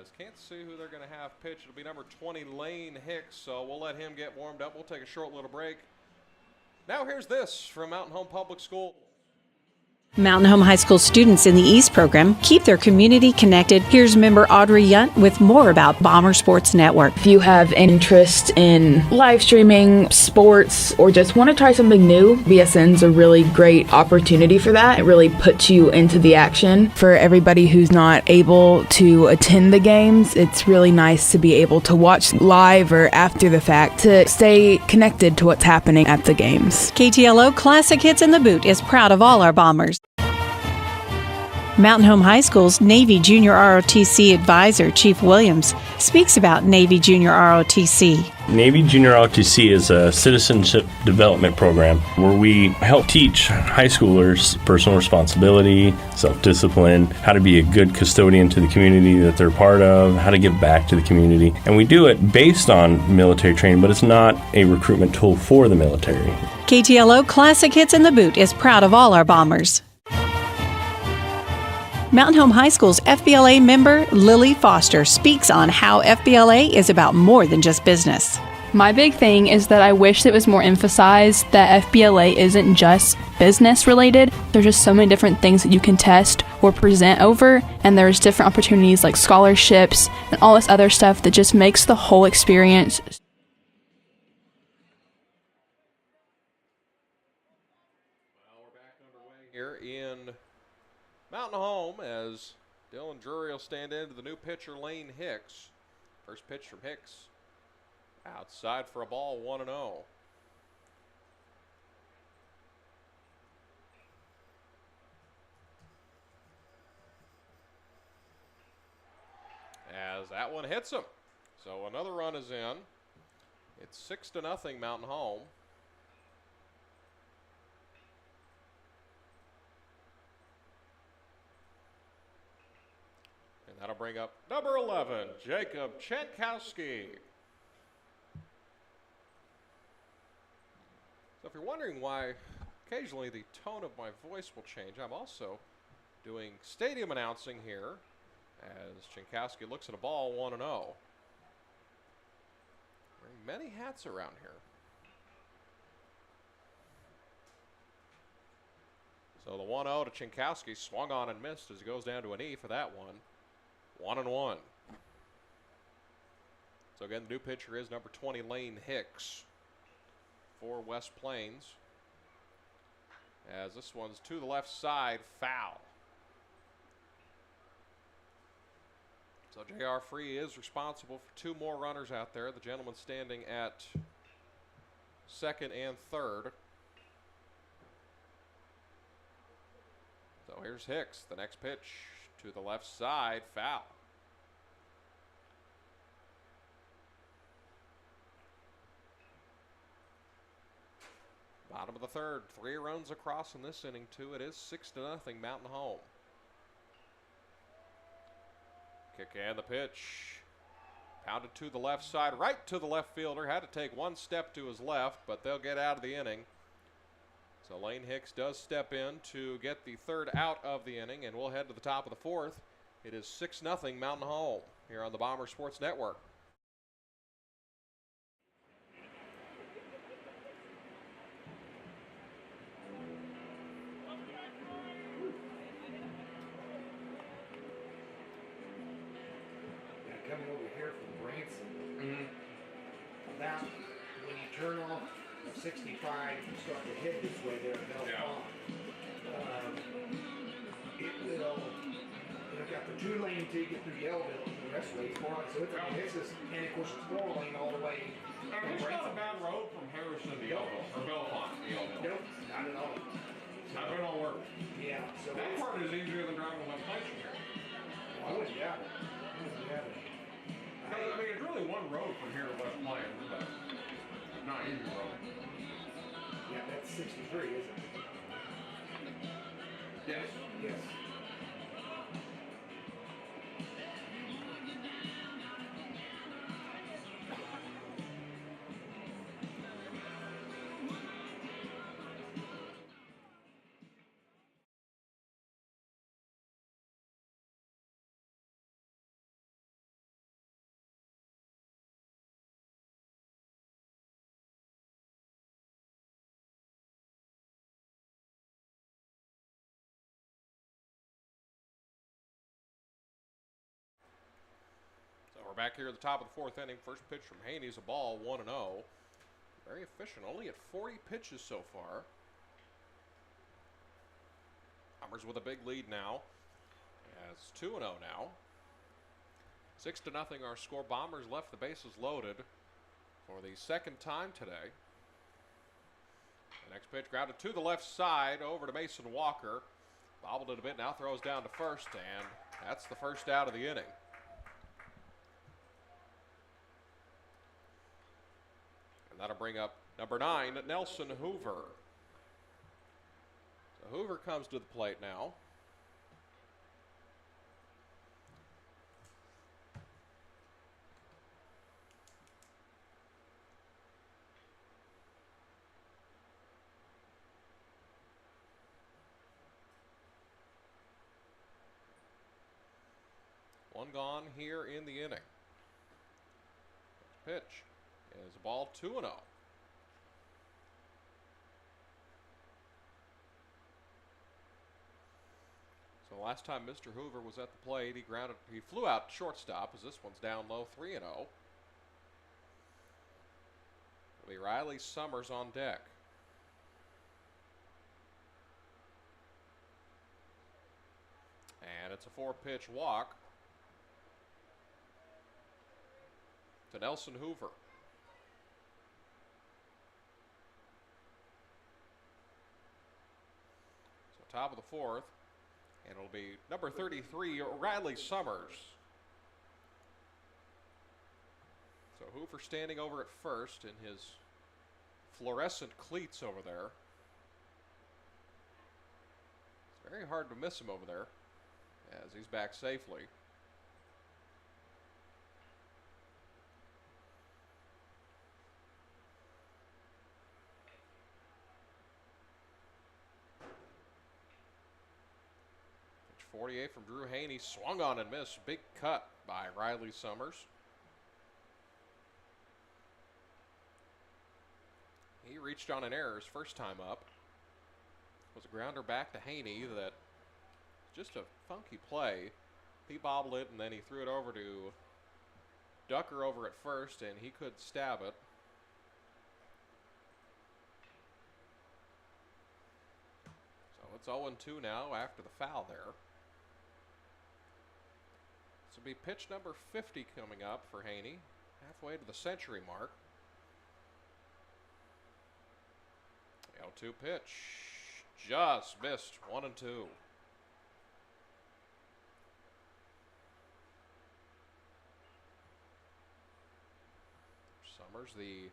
As can't see who they're going to have pitch. It'll be number 20, Lane Hicks, so we'll let him get warmed up. We'll take a short little break. Now here's this from Mountain Home Public School. Mountain Home High School students in the East program keep their community connected. Here's member Audrey Yunt with more about Bomber Sports Network. If you have an interest in live streaming, sports, or just want to try something new, BSN's a really great opportunity for that. It really puts you into the action. For everybody who's not able to attend the games, it's really nice to be able to watch live or after the fact to stay connected to what's happening at the games. KTLO Classic Hits in the Boot is proud of all our Bombers. Mountain Home High School's Navy Junior ROTC advisor, Chief Williams, speaks about Navy Junior ROTC. Navy Junior ROTC is a citizenship development program where we help teach high schoolers personal responsibility, self-discipline, how to be a good custodian to the community that they're part of, how to give back to the community. And we do it based on military training, but it's not a recruitment tool for the military. KTLO Classic Hits in the Boot is proud of all our Bombers. Mountain Home High School's FBLA member, Lily Foster, speaks on how FBLA is about more than just business. My big thing is that I wish it was more emphasized that FBLA isn't just business related. There's just so many different things that you can test or present over, and there's different opportunities like scholarships and all this other stuff that just makes the whole experience. Well, we're back underway here in Mountain Home as Dylan Drury will stand in to the new pitcher, Lane Hicks. First pitch from Hicks. Outside for a ball, 1-0. As that one hits him. So another run is in. It's 6-0 Mountain Home. That'll bring up number 11, Jacob Chenkowski. So if you're wondering why occasionally the tone of my voice will change, I'm also doing stadium announcing here As Chinkowski looks at a ball 1-0. Wearing many hats around here. So the 1-0 to Chinkowski, swung on and missed as he goes down to an E for that one. 1-1. So again, the new pitcher is number 20, Lane Hicks, for West Plains. As this one's to the left side, foul. So J.R. Free is responsible for 2 more runners out there. The gentleman standing at second and third. So here's Hicks. The next pitch to the left side, foul. Bottom of the third, 3 runs across in this inning too. It is 6-0 Mountain Home. Kick and the pitch. Pounded to the left side, right to the left fielder. Had to take 1 step to his left, but they'll get out of the inning. So Lane Hicks does step in to get the 3rd out of the inning, and we'll head to the top of the 4th. It is 6-0 Mountain Home here on the Bomber Sports Network. Coming over here from Branson. That, when you turn off 65, you start to head this way there at Bell Pond. It will, they've got the 2-lane till you get through Yellville, and the rest of the way is 4-lane. So it's this, and of course it's 4-lane all the way. It's not a bad road from Harrison to Yellville, or Belmont to Yellville. Nope, not at all. Not been all work. Yeah, so That part is easier than driving West Plains from here. I wouldn't doubt it. I wouldn't doubt it. I mean, it's really one road from here to West Plains, but not an easy road. Yeah, that's 63, isn't it? Yes. Yes. We're back here at the top of the 4th inning. First pitch from Haney's a ball, 1-0. Very efficient, only at 40 pitches so far. Bombers with a big lead now. It's 2-0 now. 6-0 our score. Bombers left the bases loaded for the 2nd time today. The next pitch grounded to the left side over to Mason Walker. Bobbled it a bit, now throws down to first, and that's the 1st out of the inning. That'll bring up number 9, Nelson Hoover. So Hoover comes to the plate now. One gone here in the inning. Pitch is a ball, 2-0. So last time Mr. Hoover was at the plate, he flew out shortstop as this one's down low, 3-0. It'll be Riley Summers on deck. And it's a 4-pitch walk to Nelson Hoover. Top of the 4th, and it'll be number 33, Riley Summers. So Hoover standing over at first in his fluorescent cleats over there. It's very hard to miss him over there as he's back safely. 48 from Drew Haney. Swung on and missed. Big cut by Riley Summers. He reached on an error his first time up. Was a grounder back to Haney that just a funky play. He bobbled it and then he threw it over to Ducker over at first, and he could stab it. So it's 0-2 now after the foul there. This will be pitch number 50 coming up for Haney, halfway to the century mark. The 0-2 pitch, just missed, 1-2. Summers, the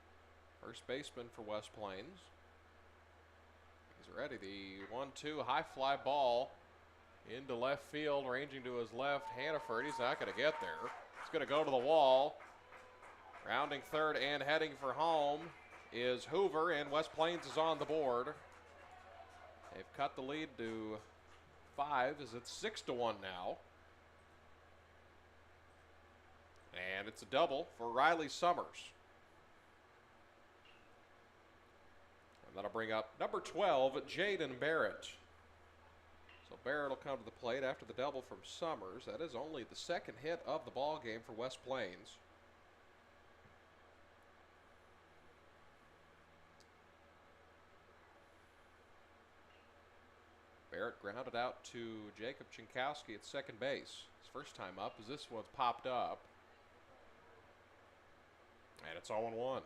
first baseman for West Plains. He's ready. The 1-2 high fly ball into left field, ranging to his left. Hannaford, he's not going to get there. It's going to go to the wall. Rounding third and heading for home is Hoover, and West Plains is on the board. They've cut the lead to 5 as it's 6-1 now. And it's a double for Riley Summers. That'll bring up number 12, Jaden Barrett. So Barrett will come to the plate after the double from Summers. That is only the second hit of the ball game for West Plains. Barrett grounded out to Jacob Chinkowski at second base. His first time up as this one's popped up. And it's 0-1.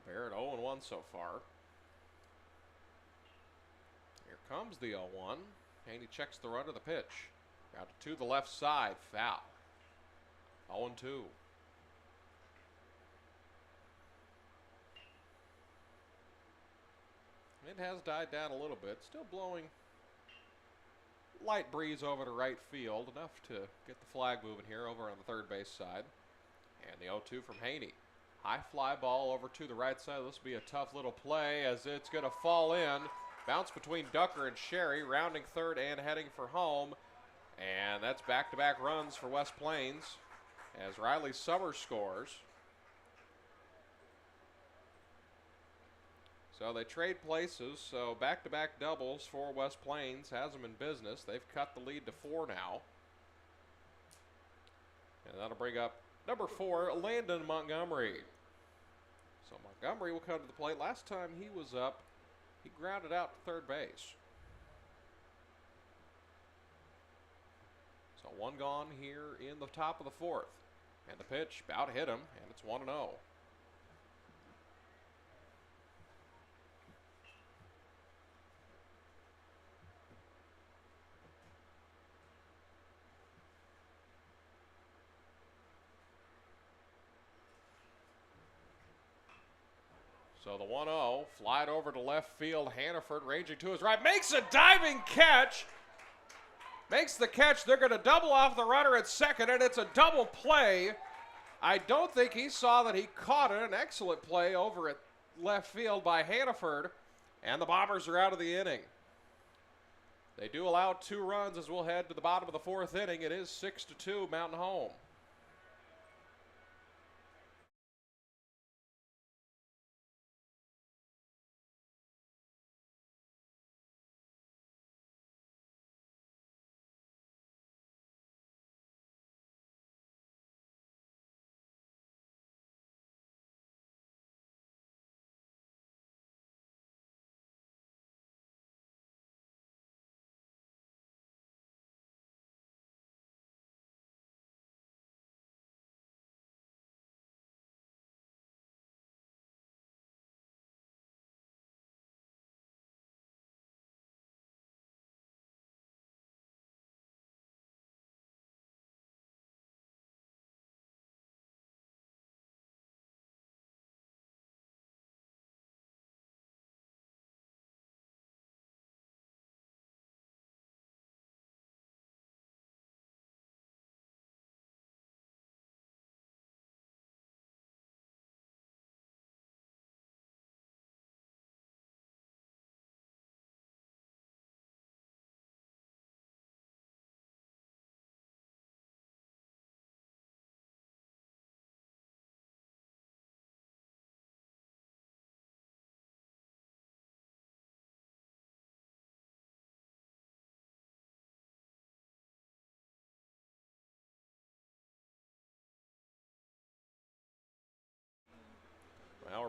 Barrett 0-1 so far. Here comes the 0-1. Haney checks the run of the pitch. Out to the left side, foul. 0-2. It has died down a little bit. Still blowing light breeze over to right field. Enough to get the flag moving here over on the third base side. And the 0-2 from Haney. High fly ball over to the right side. This will be a tough little play as it's going to fall in. Bounce between Ducker and Sherry, rounding third and heading for home. And that's back-to-back runs for West Plains as Riley Summers scores. So they trade places, so back-to-back doubles for West Plains has them in business. They've cut the lead to 4 now. And that'll bring up number 4, Landon Montgomery. So Montgomery will come to the plate. Last time he was up, he grounded out to third base. So one gone here in the top of the 4th. And the pitch, about hit him, and it's 1-0. So the 1-0, flied over to left field. Hannaford ranging to his right, makes a diving catch. Makes the catch. They're going to double off the runner at second, and it's a double play. I don't think he saw that he caught it. An excellent play over at left field by Hannaford, and the Bombers are out of the inning. They do allow 2 runs as we'll head to the bottom of the 4th inning. It is 6-2 Mountain Home.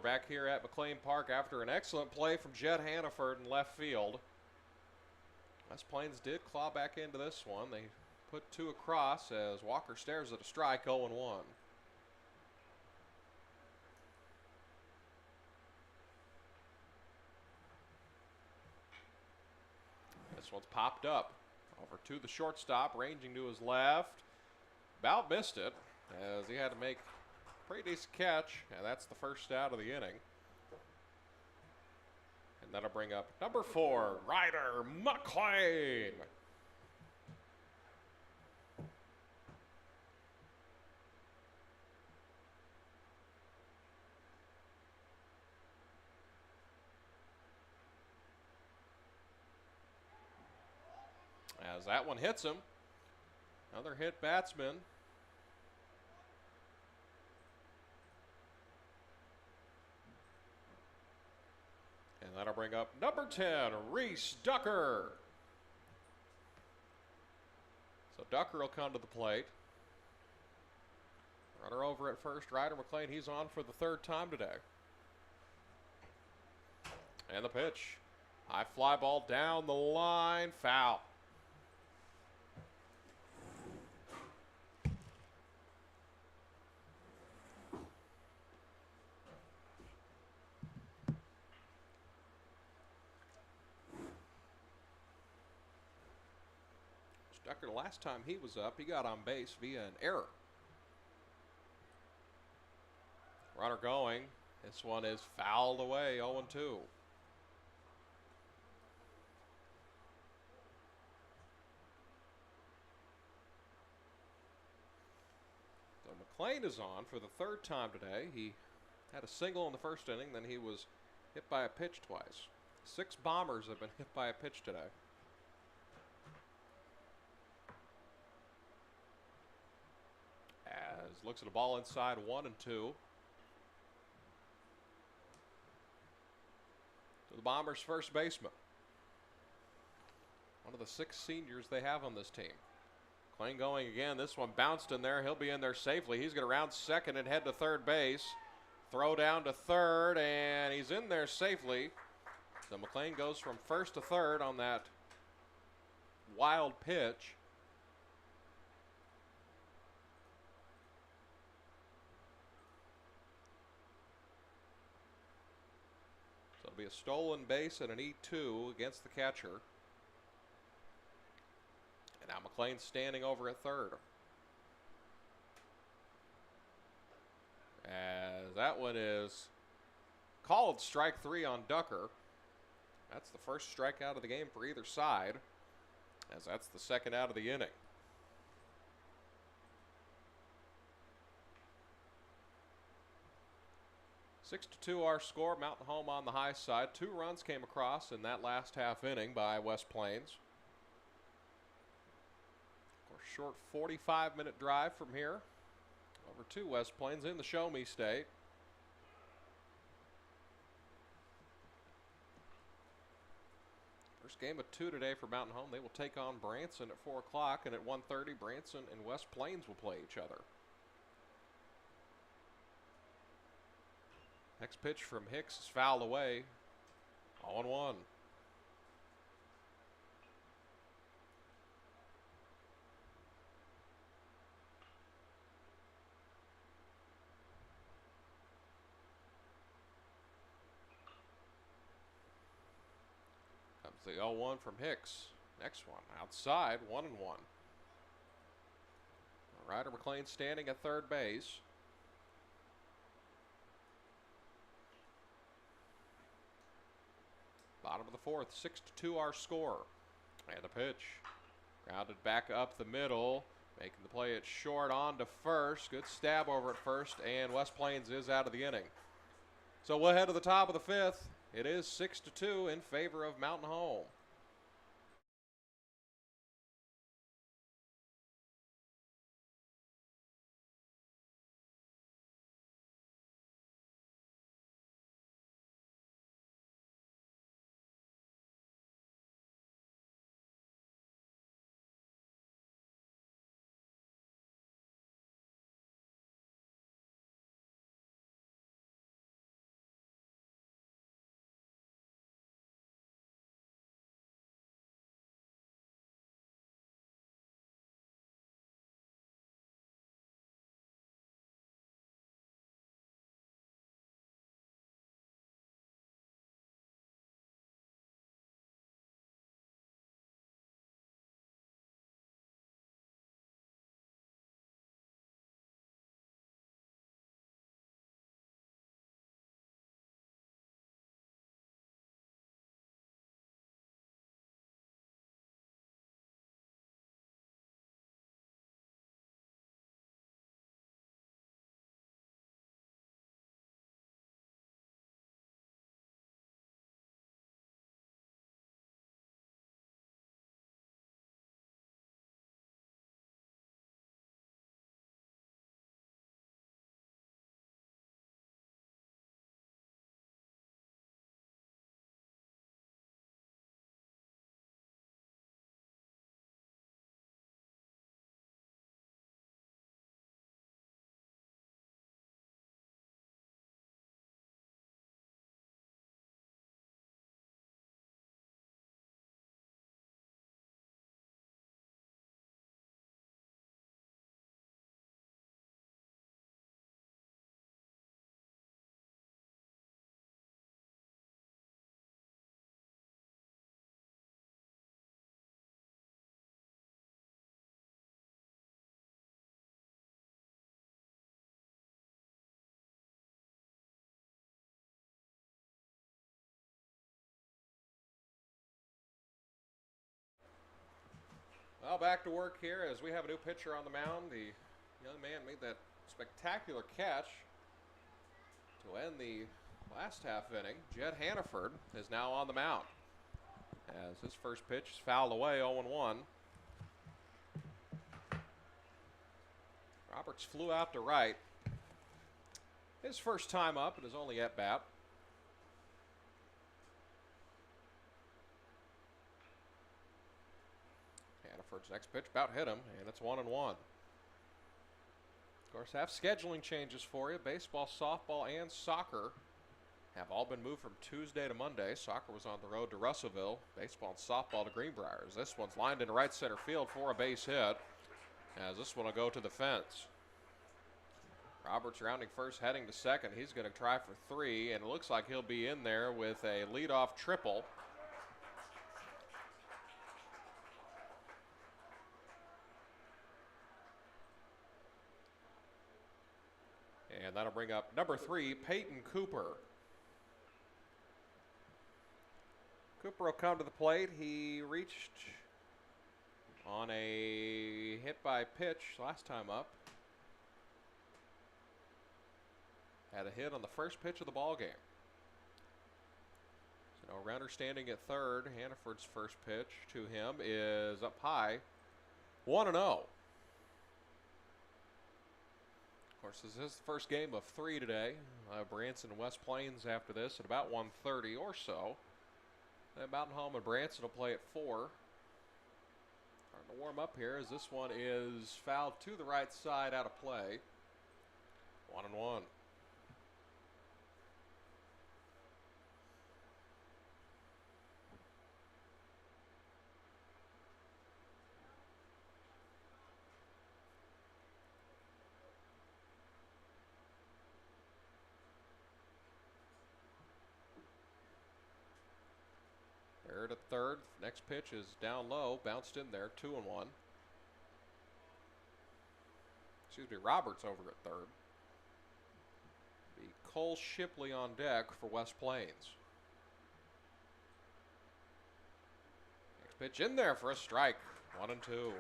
back here at McLean Park after an excellent play from Jed Hannaford in left field. West Plains did claw back into this one. They put 2 across as Walker stares at a strike, 0-1. This one's popped up over to the shortstop, ranging to his left. About missed it as he had to make a pretty decent catch, and that's the first out of the inning. And that'll bring up number 4, Ryder McLean. As that one hits him, another hit batsman. And that'll bring up number 10, Reese Ducker. So Ducker will come to the plate. Runner over at first, Ryder McLean, he's on for the 3rd time today. And the pitch. High fly ball down the line, foul. Ducker, the last time he was up, he got on base via an error. Runner going. This one is fouled away, 0-2. So McLean is on for the 3rd time today. He had a single in the 1st inning, then he was hit by a pitch twice. 6 Bombers have been hit by a pitch today. As looks at a ball inside 1-2. To the Bombers' first baseman. One of the 6 seniors they have on this team. McLean going again. This one bounced in there. He'll be in there safely. He's going to round second and head to third base. Throw down to third, and he's in there safely. So McLean goes from first to third on that wild pitch. It'll be a stolen base and an E2 against the catcher. And now McLean's standing over at third. As that one is called strike 3 on Ducker. That's the first strikeout of the game for either side, as that's the 2nd out of the inning. Six to 2 our score. Mountain Home on the high side. 2 runs came across in that last half inning by West Plains. Of course, short 45-minute drive from here over to West Plains in the Show Me State. First game of 2 today for Mountain Home. They will take on Branson at 4 o'clock, and at 1:30, Branson and West Plains will play each other. Next pitch from Hicks is fouled away. 0-1. Comes the 0-1 from Hicks. Next one outside, 1-1. Ryder McLean standing at third base. Bottom of the 4th, 6-2 our score. And the pitch. Grounded back up the middle. Making the play at short on to first. Good stab over at first. And West Plains is out of the inning. So we'll head to the top of the 5th. It is 6-2 in favor of Mountain Home. Well, back to work here as we have a new pitcher on the mound. The young man made that spectacular catch to end the last half inning. Jed Hannaford is now on the mound as his first pitch is fouled away, 0-1. Roberts flew out to right. His first time up and his only at bat. Hannaford's next pitch about hit him, and it's 1-1. Of course, have scheduling changes for you. Baseball, softball, and soccer have all been moved from Tuesday to Monday. Soccer was on the road to Russellville. Baseball and softball to Greenbriers. This one's lined into right center field for a base hit, as this one will go to the fence. Roberts rounding first, heading to second. He's going to try for 3, and it looks like he'll be in there with a leadoff triple. And that'll bring up number 3, Peyton Cooper. Cooper will come to the plate. He reached on a hit by pitch last time up. Had a hit on the first pitch of the ball game. So no runner standing at third. Hannaford's first pitch to him is up high, 1-0. Of course, this is the first game of 3 today. Branson and West Plains after this at about 1:30 or so. Then Mountain Home and Branson will play at 4. Starting to warm up here as this one is fouled to the right side, out of play. 1-1. Third at third. Next pitch is down low, bounced in there, 2-1. Excuse me, Roberts over at third. Be Cole Shipley on deck for West Plains. Next pitch in there for a strike, 1-2.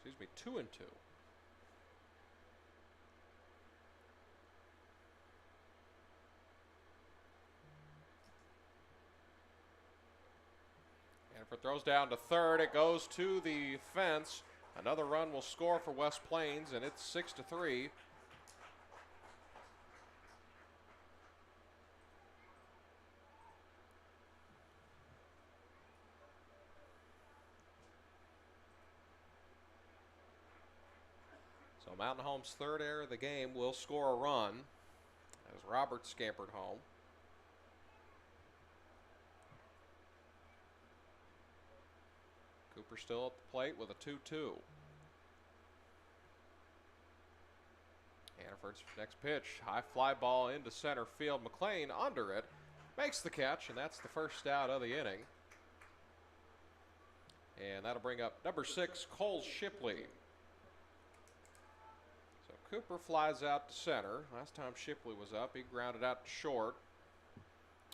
Excuse me, 2-2. Hannaford throws down to third. It goes to the fence. Another run will score for West Plains, and it's 6-3. So Mountain Home's third error of the game will score a run as Roberts scampered home. Cooper still at the plate with a 2-2. Hannaford's next pitch, high fly ball into center field. McLean under it, makes the catch, and that's the first out of the inning. And that'll bring up number 6, Cole Shipley. So Cooper flies out to center. Last time Shipley was up, he grounded out to short,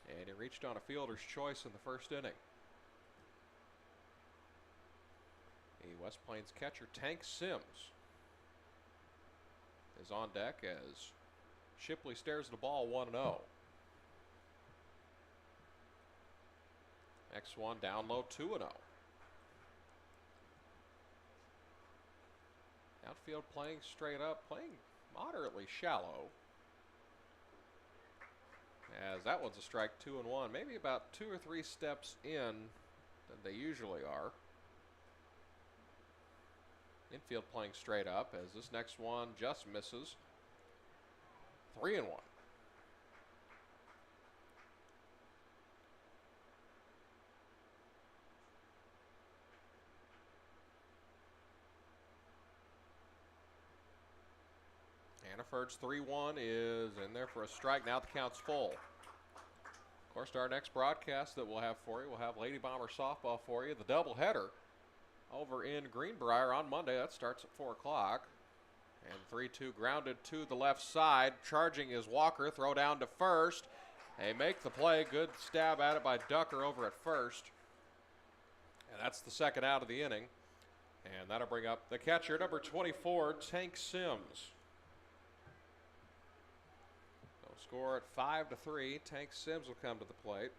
and he reached on a fielder's choice in the first inning. The West Plains catcher, Tank Sims, is on deck as Shipley stares the ball 1-0. Next one down low, 2-0. Outfield playing straight up, playing moderately shallow. As that one's a strike, 2-1. Maybe about 2 or 3 steps in than they usually are. Infield playing straight up as this next one just misses. 3-1. Hannaford's 3-1 is in there for a strike. Now the count's full. Of course, our next broadcast that we'll have for you, we'll have Lady Bomber softball for you, the doubleheader over in Greenbrier on Monday. That starts at 4 o'clock. And 3-2 grounded to the left side. Charging is Walker. Throw down to first. They make the play. Good stab at it by Ducker over at first. And that's the second out of the inning. And that'll bring up the catcher, number 24, Tank Sims. So score at 5-3. Tank Sims will come to the plate.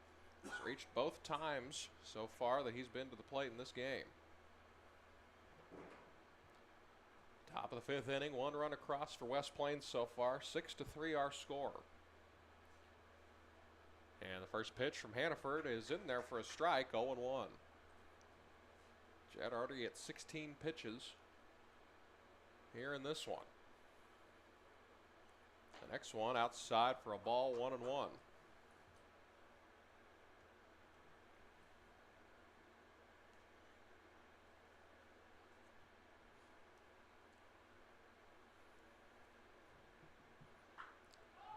He's reached both times so far that he's been to the plate in this game. Top of the fifth inning, one run across for West Plains so far. 6-3 our score. And the first pitch from Hannaford is in there for a strike, 0-1. Jed already at 16 pitches here in this one. The next one outside for a ball, 1-1.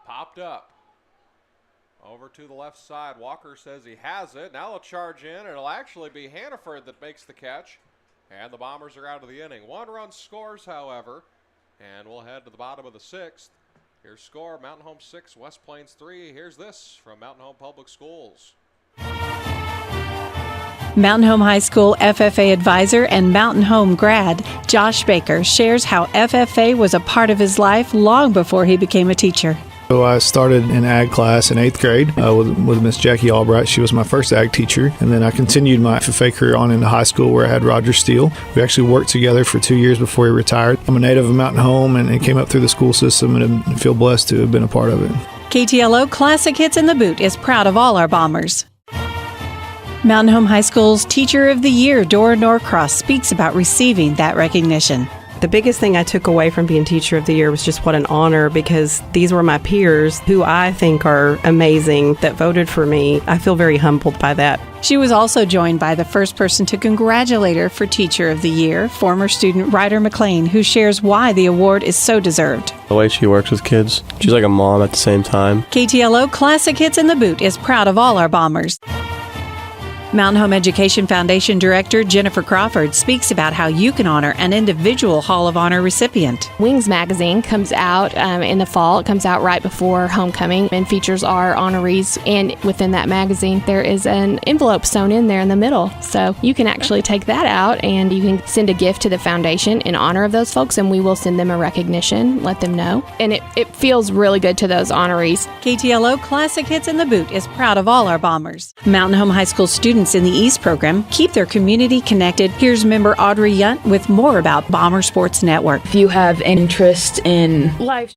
Popped up. Over to the left side. Walker says he has it. Now he'll charge in. It'll actually be Hannaford that makes the catch. And the Bombers are out of the inning. One run scores, however. And we'll head to the bottom of the sixth. Here's score, Mountain Home 6, West Plains 3. Here's this from Mountain Home Public Schools. Mountain Home High School FFA advisor and Mountain Home grad Josh Baker shares how FFA was a part of his life long before he became a teacher. So I started in ag class in 8th grade with Miss Jackie Albright. She was my first ag teacher. And then I continued my FFA career on into high school where I had Roger Steele. We actually worked together for 2 years before he retired. I'm a native of Mountain Home and came up through the school system and feel blessed to have been a part of it. KTLO Classic Hits in the Boot is proud of all our Bombers. Mountain Home High School's Teacher of the Year, Dora Norcross, speaks about receiving that recognition. The biggest thing I took away from being Teacher of the Year was just what an honor, because these were my peers who I think are amazing that voted for me. I feel very humbled by that. She was also joined by the first person to congratulate her for Teacher of the Year, former student Ryder McLean, who shares why the award is so deserved. The way she works with kids, she's like a mom at the same time. KTLO Classic Hits in the Boot is proud of all our Bombers. Mountain Home Education Foundation Director Jennifer Crawford speaks about how you can honor an individual Hall of Honor recipient. Wings magazine comes out in the fall. It comes out right before homecoming and features our honorees. And within that magazine, there is an envelope sewn in there in the middle. So you can actually take that out and you can send a gift to the foundation in honor of those folks, and we will send them a recognition, let them know. And it feels really good to those honorees. KTLO Classic Hits in the Boot is proud of all our Bombers. Mountain Home High School students in the East program keep their community connected. Here's member Audrey Yunt with more about Bomber Sports Network. If you have interest in life.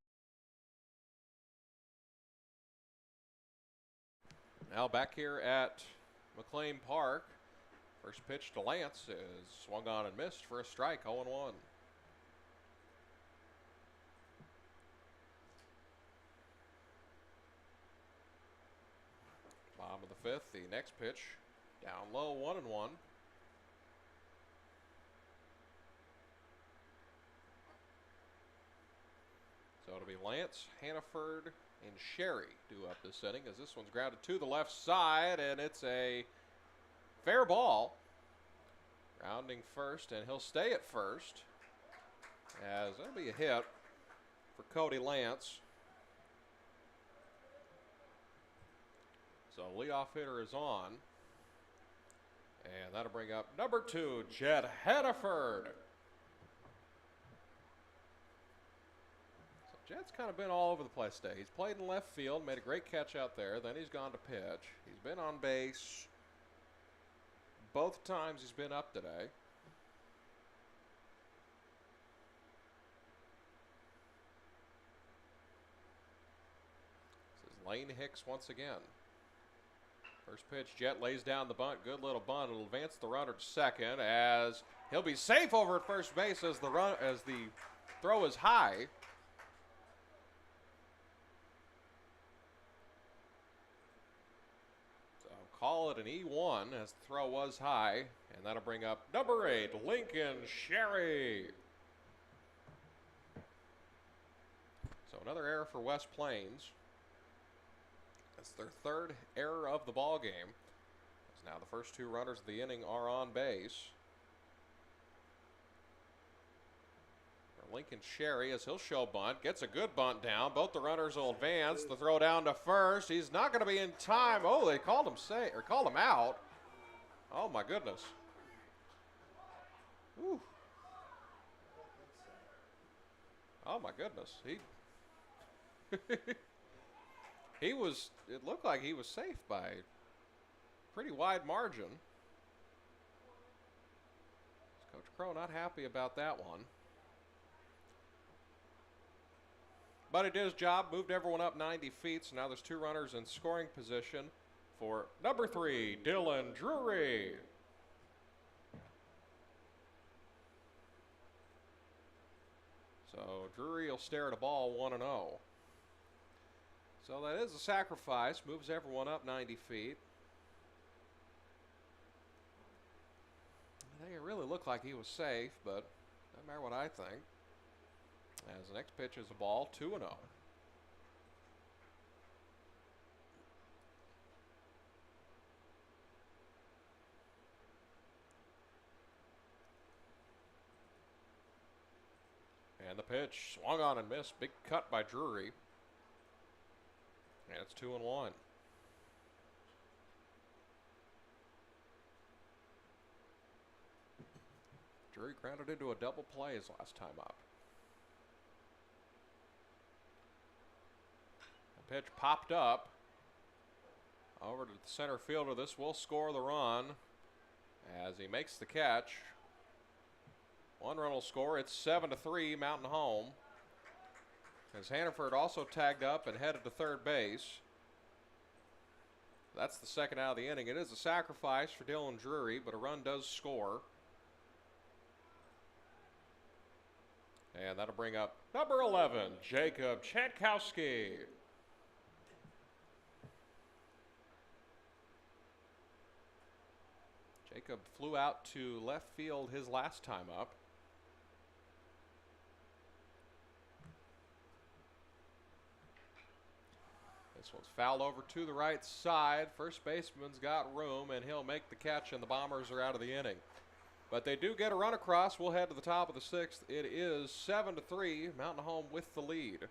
Now back here at McLean Park. First pitch to Lance is swung on and missed for a strike, 0-1. Bottom of the fifth, the next pitch. Down low, 1-1. So it'll be Lance, Hannaford, and Sherry due up this inning as this one's grounded to the left side, and it's a fair ball. Rounding first, and he'll stay at first as that'll be a hit for Cody Lance. So leadoff hitter is on. And that'll bring up number 2, Jed Hannaford. So Jed's kind of been all over the place today. He's played in left field, made a great catch out there. Then he's gone to pitch. He's been on base both times he's been up today. This is Lane Hicks once again. First pitch, Jet lays down the bunt. Good little bunt. It'll advance the runner to second as he'll be safe over at first base as the throw is high. So call it an E1 as the throw was high, and that'll bring up number 8, Lincoln Sherry. So another error for West Plains. That's their third error of the ball game. As now the first 2 runners of the inning are on base. For Lincoln Sherry, as he'll show bunt, gets a good bunt down. Both the runners will advance. The throw down to first. He's not going to be in time. Oh, they called him out. Oh my goodness. Ooh. Oh my goodness. He was, it looked like he was safe by a pretty wide margin. Coach Crow not happy about that one. But he did his job, moved everyone up 90 feet, so now there's 2 runners in scoring position for number 3, Dylan Drury. So Drury will stare at a ball 1-0. So that is a sacrifice, moves everyone up 90 feet. I think it really looked like he was safe, but doesn't matter what I think. As the next pitch is a ball, 2-0. And the pitch swung on and missed. Big cut by Drury. And it's 2-1. Drury grounded into a double play his last time up. The pitch popped up over to the center fielder. This will score the run as he makes the catch. 1 run will score. It's 7-3, Mountain home. As Hannaford also tagged up and headed to third base. That's the second out of the inning. It is a sacrifice for Dylan Drury, but a run does score. And that'll bring up number 11, Jacob Chankowski. Jacob flew out to left field his last time up. This one's fouled over to the right side. First baseman's got room, and he'll make the catch, and the Bombers are out of the inning. But they do get a run across. We'll head to the top of the 6th. It is 7-3, Mountain home with the lead.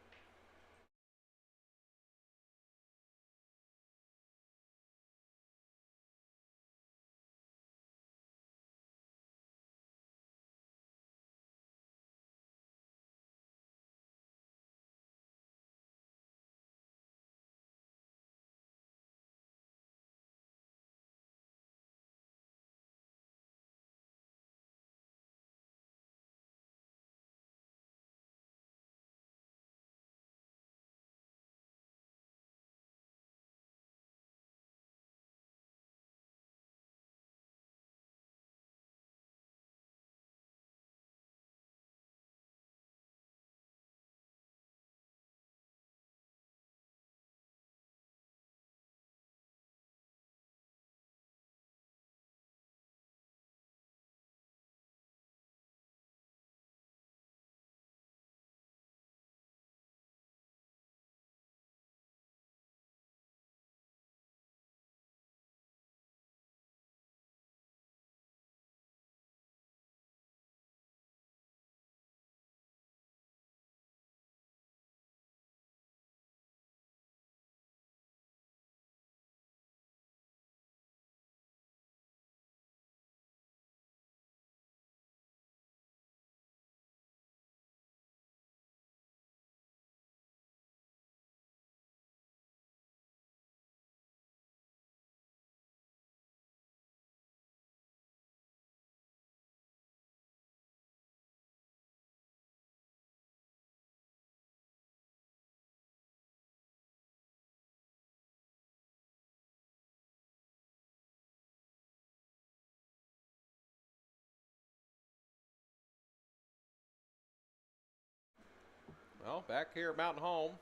Well, back here at Mountain home,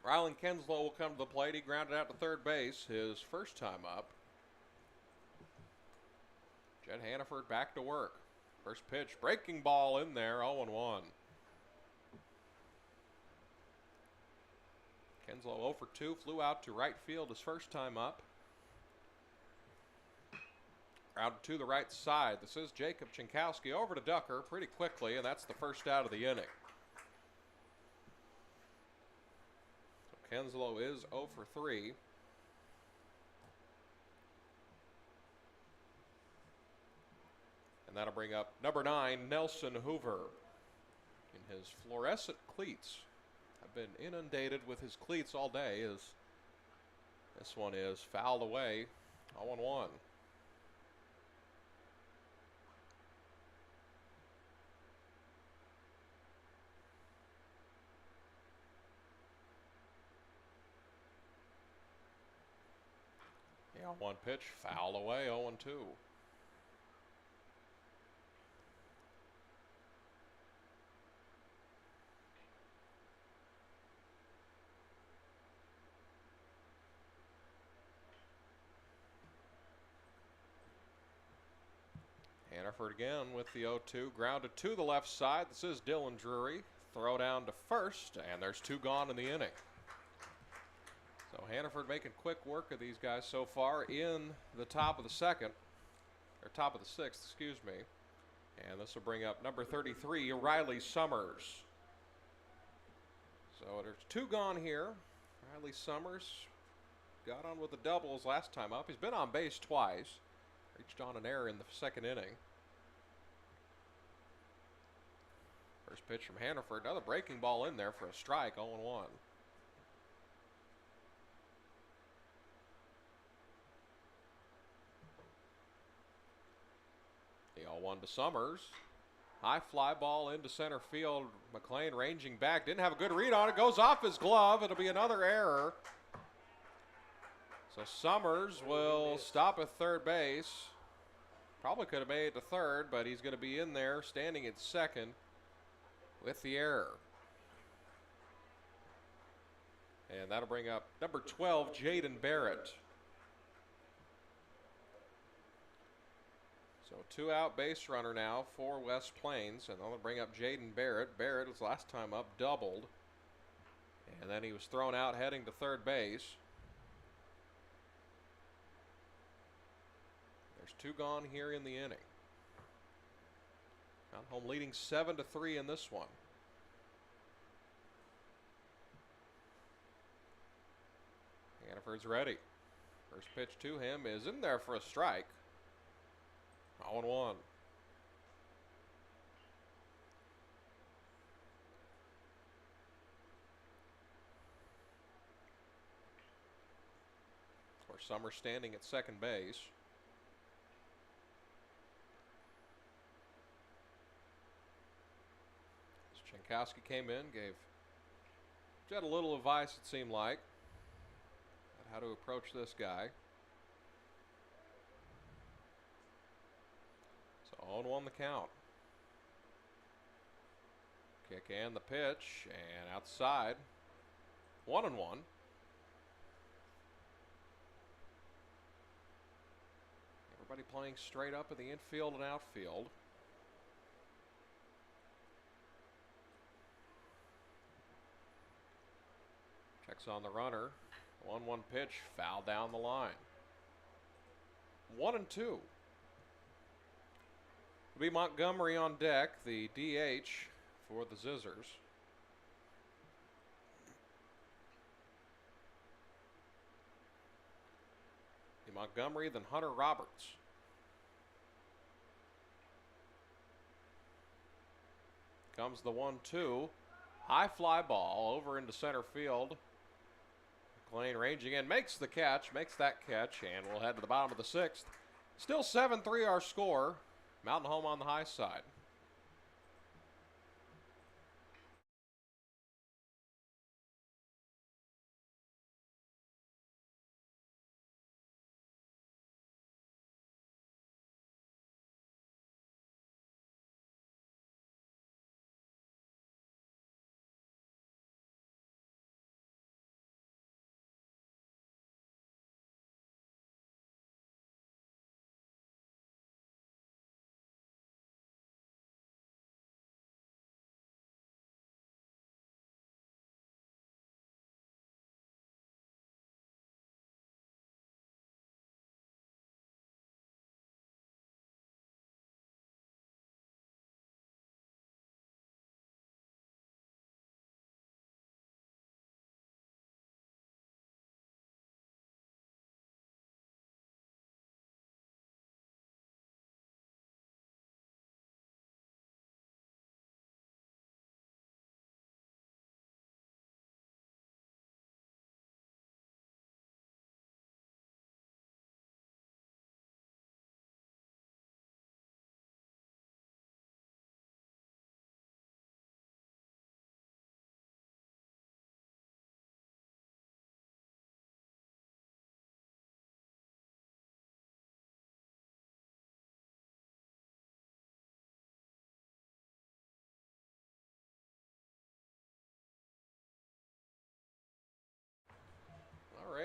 Rylan Kenslow will come to the plate. He grounded out to third base his first time up. Jed Hannaford back to work. First pitch, breaking ball in there, 0-1. Kenslow 0 for 2, flew out to right field his first time up. Grounded to the right side. This is Jacob Chankowski over to Ducker pretty quickly, and that's the first out of the inning. So Kenslow is 0 for 3. And And that'll bring up number 9, Nelson Hoover, in his fluorescent cleats. I've been inundated with his cleats all day. This one is fouled away, 0-1. Yeah, one pitch, foul away, 0-2. Hannaford again with the 0-2, grounded to the left side. This is Dylan Drury. Throw down to first, and there's 2 gone in the inning. So Hannaford making quick work of these guys so far in the top of the second, or top of the sixth, excuse me. And this will bring up number 33, Riley Summers. So there's 2 gone here. Riley Summers got on with the doubles last time up. He's been on base twice. Reached on an error in the second inning. First pitch from Hannaford. Another breaking ball in there for a strike, 0-1. The 0-1 to Summers. High fly ball into center field. McLean ranging back. Didn't have a good read on it. Goes off his glove. It'll be another error. So Summers will stop at third base. Probably could have made it to third, but he's going to be in there standing at second with the error. And that'll bring up number 12, Jaden Barrett. So 2 out base runner now for West Plains, and they'll bring up Jaden Barrett. Barrett was last time up, doubled. And then he was thrown out heading to third base. There's 2 gone here in the inning. Mount Home leading 7-3 in this one. Hannaford's ready. First pitch to him is in there for a strike. 0-1. Of course, Summer standing at second base. Chankowski came in, gave Jed a little advice, it seemed like, on how to approach this guy. So 0-1 the count. Kick and the pitch, and outside. 1-1. Everybody playing straight up in the infield and outfield. Checks on the runner. 1-1 pitch, foul down the line. 1-2. It'll be Montgomery on deck, the DH for the Zizzers. Montgomery, then Hunter Roberts. Comes the 1-2. High fly ball over into center field. McLean ranging in, makes that catch, and we'll head to the bottom of the sixth. Still 7-3 our score. Mountain Home on the high side.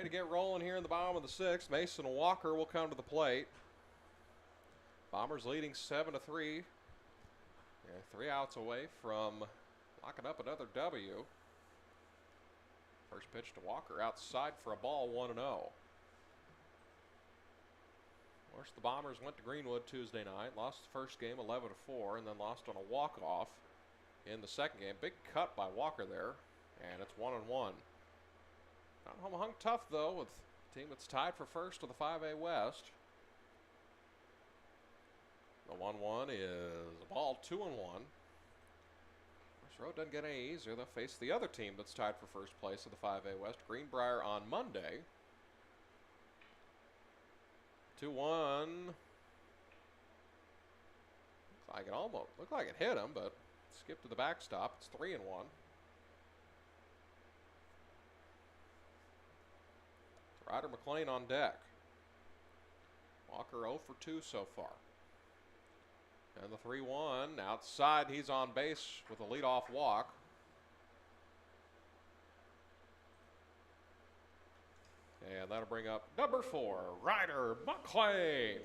Ready to get rolling here in the bottom of the sixth. Mason Walker will come to the plate. Bombers leading 7-3. Yeah, 3 outs away from locking up another W. First pitch to Walker outside for a ball, 1-0. Of course, the Bombers went to Greenwood Tuesday night, lost the first game 11-4, and then lost on a walk-off in the second game. Big cut by Walker there, and it's 1-1. Not hung tough, though, with a team that's tied for first of the 5A West. The 1-1 is a ball, 2-1. This road doesn't get any easier. They'll face the other team that's tied for first place of the 5A West, Greenbrier, on Monday. 2-1. Looked like it hit him, but skipped to the backstop. It's 3-1. Ryder McLean on deck. Walker 0 for 2 so far. And the 3-1 outside. He's on base with a leadoff walk. And that'll bring up number 4, Ryder McLean.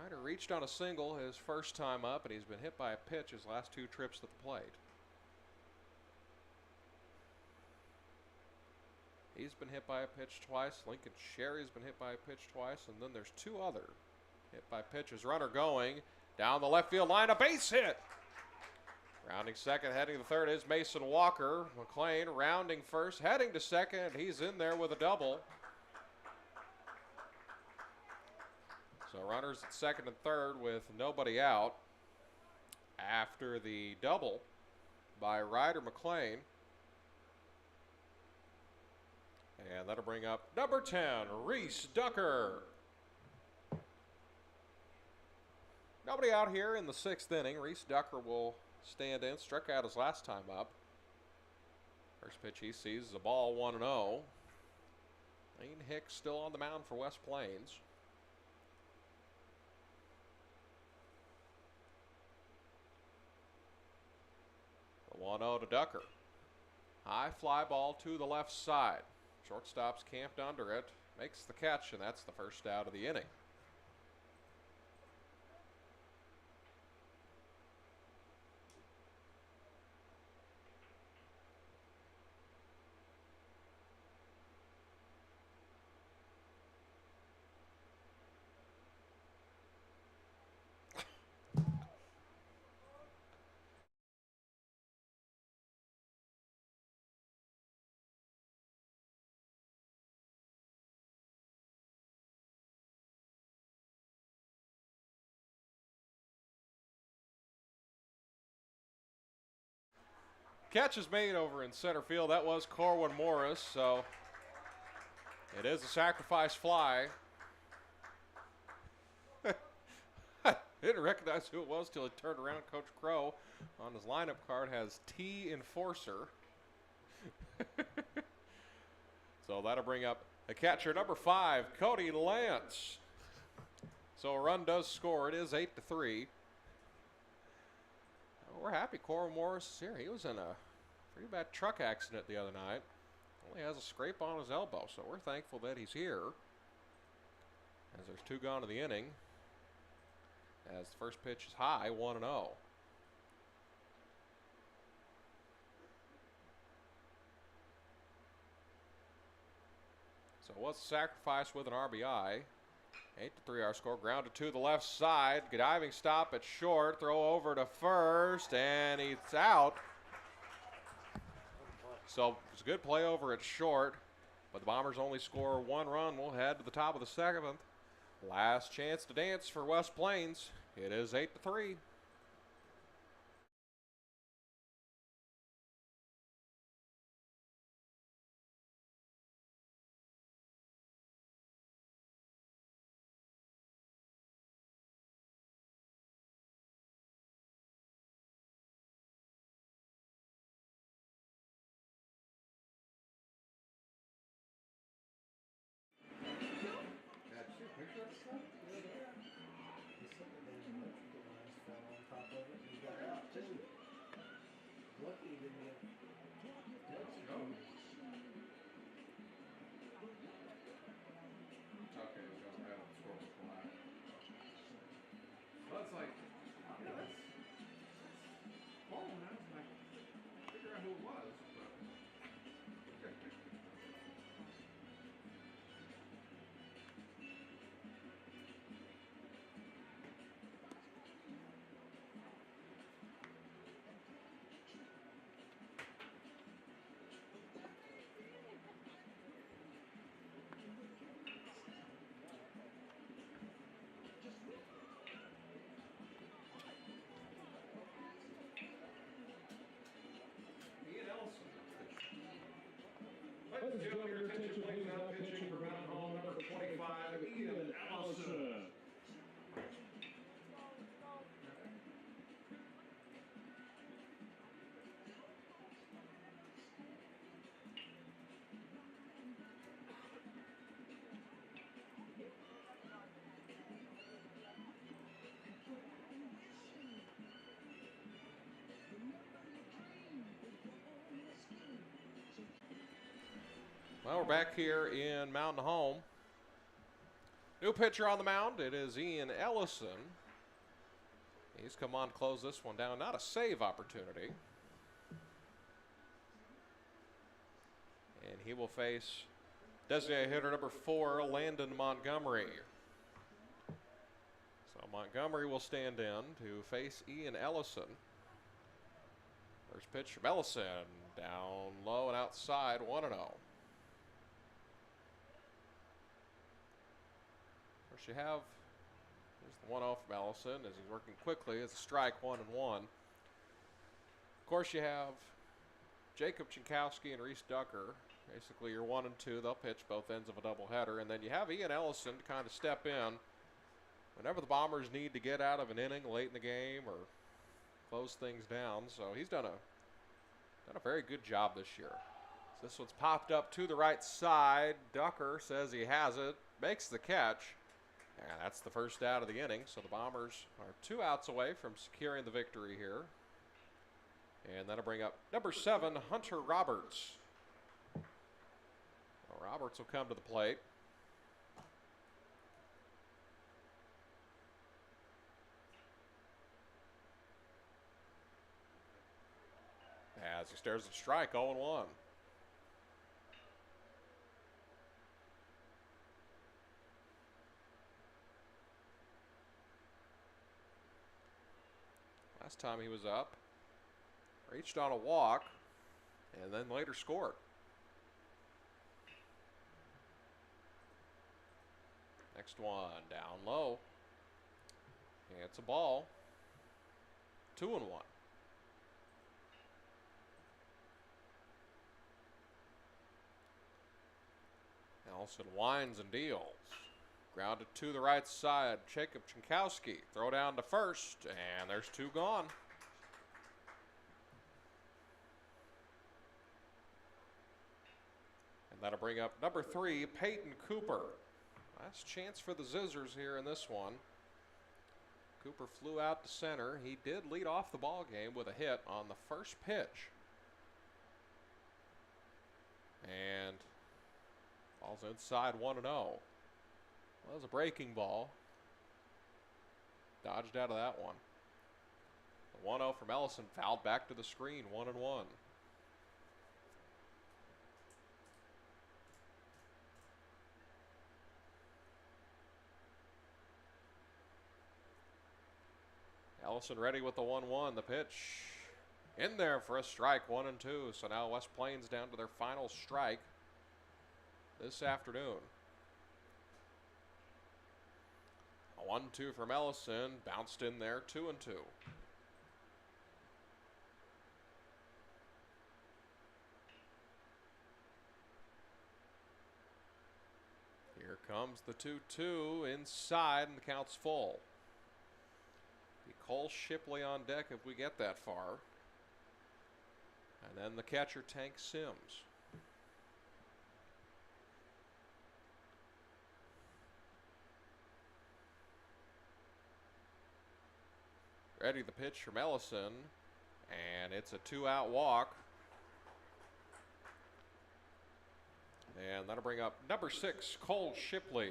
Ryder reached on a single his first time up, and he's been hit by a pitch his last 2 trips to the plate. He's been hit by a pitch twice. Lincoln Sherry's been hit by a pitch twice, and then there's 2 other hit by pitches. Runner going down the left field line, a base hit. Rounding second, heading to third is Mason Walker. McLean rounding first, heading to second. He's in there with a double. So runners at second and third with nobody out after the double by Ryder McLean. And that'll bring up number 10, Reese Ducker. Nobody out here in the 6th inning. Reese Ducker will stand in, struck out his last time up. First pitch he sees is a ball, 1-0. Lane Hicks still on the mound for West Plains. The 1-0 to Ducker. High fly ball to the left side. Shortstop's camped under it, makes the catch, and that's the first out of the inning. Catch is made over in center field. That was Corwin Morris, so it is a sacrifice fly. I didn't recognize who it was till he turned around. Coach Crow on his lineup card has T Enforcer. So that'll bring up the catcher, number 5, Cody Lance. So a run does score. It is 8-3. We're happy Corwin Morris is here. He was in a pretty bad truck accident the other night. Only has a scrape on his elbow, so we're thankful that he's here. As there's 2 gone in the inning. As the first pitch is high, 1-0. So it was a sacrifice with an RBI. 8-3 our score. Grounded to the left side. Diving stop at short. Throw over to first, and he's out. So it's a good play over at short, but the Bombers only score 1 run. We'll head to the top of the 7th. Last chance to dance for West Plains. It is 8-3. Ladies and gentlemen, your attention, please. Now pitching for Mountain Home, number 25, Ian Allison. Well, we're back here in Mountain Home. New pitcher on the mound. It is Ian Ellison. He's come on to close this one down. Not a save opportunity. And he will face designated hitter number 4, Landon Montgomery. So Montgomery will stand in to face Ian Ellison. First pitch from Ellison. Down low and outside, 1-0. You have, there's the 1-0 from Ellison as he's working quickly. It's a strike, 1-1. Of course, you have Jacob Chinkowski and Reese Ducker. Basically, you're 1 and 2. They'll pitch both ends of a doubleheader. And then you have Ian Ellison to kind of step in whenever the Bombers need to get out of an inning late in the game or close things down. So he's done a very good job this year. So this one's popped up to the right side. Ducker says he has it, makes the catch. And that's the first out of the inning, so the Bombers are 2 outs away from securing the victory here. And that'll bring up number 7, Hunter Roberts. Well, Roberts will come to the plate. As he stares at strike, 0-1. Last time he was up, reached on a walk, and then later scored. Next one, down low. It's a ball. 2-1. Ellison winds and deals. Grounded to the right side, Jacob Chinkowski. Throw down to first, and there's 2 gone. And that'll bring up number 3, Peyton Cooper. Last chance for the Zizzers here in this one. Cooper flew out to center. He did lead off the ball game with a hit on the first pitch. And ball's inside, 1-0. Well, that was a breaking ball. Dodged out of that one. The 1-0 from Ellison, fouled back to the screen, 1-1. Ellison ready with the 1-1. The pitch in there for a strike, 1-2. So now West Plains down to their final strike this afternoon. A 1-2 from Ellison, bounced in there, 2-2. Here comes the 2-2 inside, and the count's full. Be Cole Shipley on deck if we get that far. And then the catcher, Tank Sims. Ready the pitch from Ellison, and it's a 2-out walk. And that'll bring up number 6, Cole Shipley.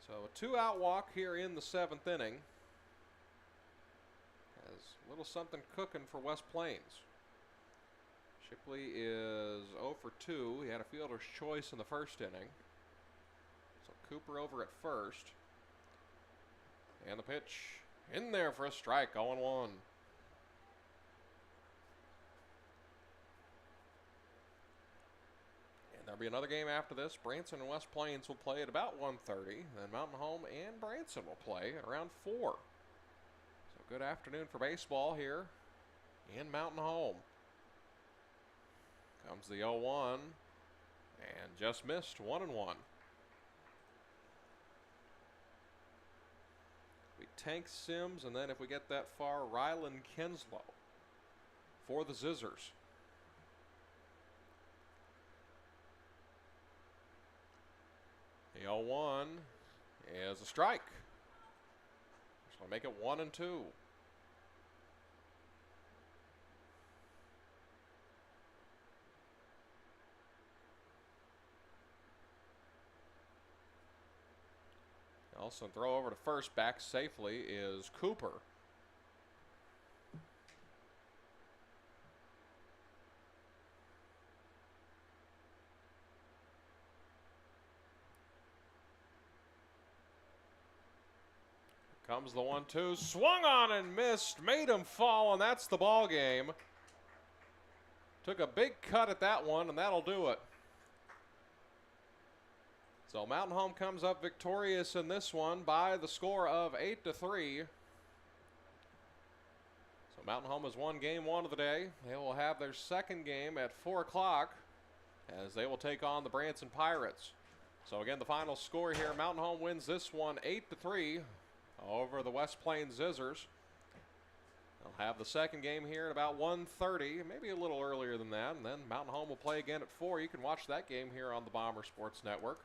So a 2-out walk here in the 7th inning. Has a little something cooking for West Plains. Shipley is 0 for 2. He had a fielder's choice in the first inning. So Cooper over at first. And the pitch in there for a strike, 0-1. And there'll be another game after this. Branson and West Plains will play at about 1:30. Then Mountain Home and Branson will play at around 4. So good afternoon for baseball here in Mountain Home. Comes the 0-1 and just missed 1-1. We Tank Sims, and then if we get that far, Rylan Kinslow for the Zizzers. The 0-1 is a strike. So make it 1-2. Also throw over to first, back safely is Cooper. Comes the 1-2, swung on and missed, made him fall, and that's the ball game. Took a big cut at that one, and that'll do it. So Mountain Home comes up victorious in this one by the score of 8-3. So Mountain Home has won game one of the day. They will have their second game at 4 o'clock as they will take on the Branson Pirates. So again, the final score here, Mountain Home wins this one 8-3 over the West Plains Zizzers. They'll have the second game here at about 1:30, maybe a little earlier than that, and then Mountain Home will play again at 4. You can watch that game here on the Bomber Sports Network.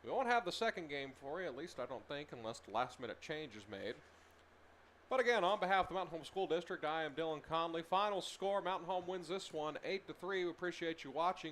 We won't have the second game for you, at least I don't think, unless the last-minute change is made. But again, on behalf of the Mountain Home School District, I am Dylan Conley. Final score, Mountain Home wins this one 8-3. We appreciate you watching.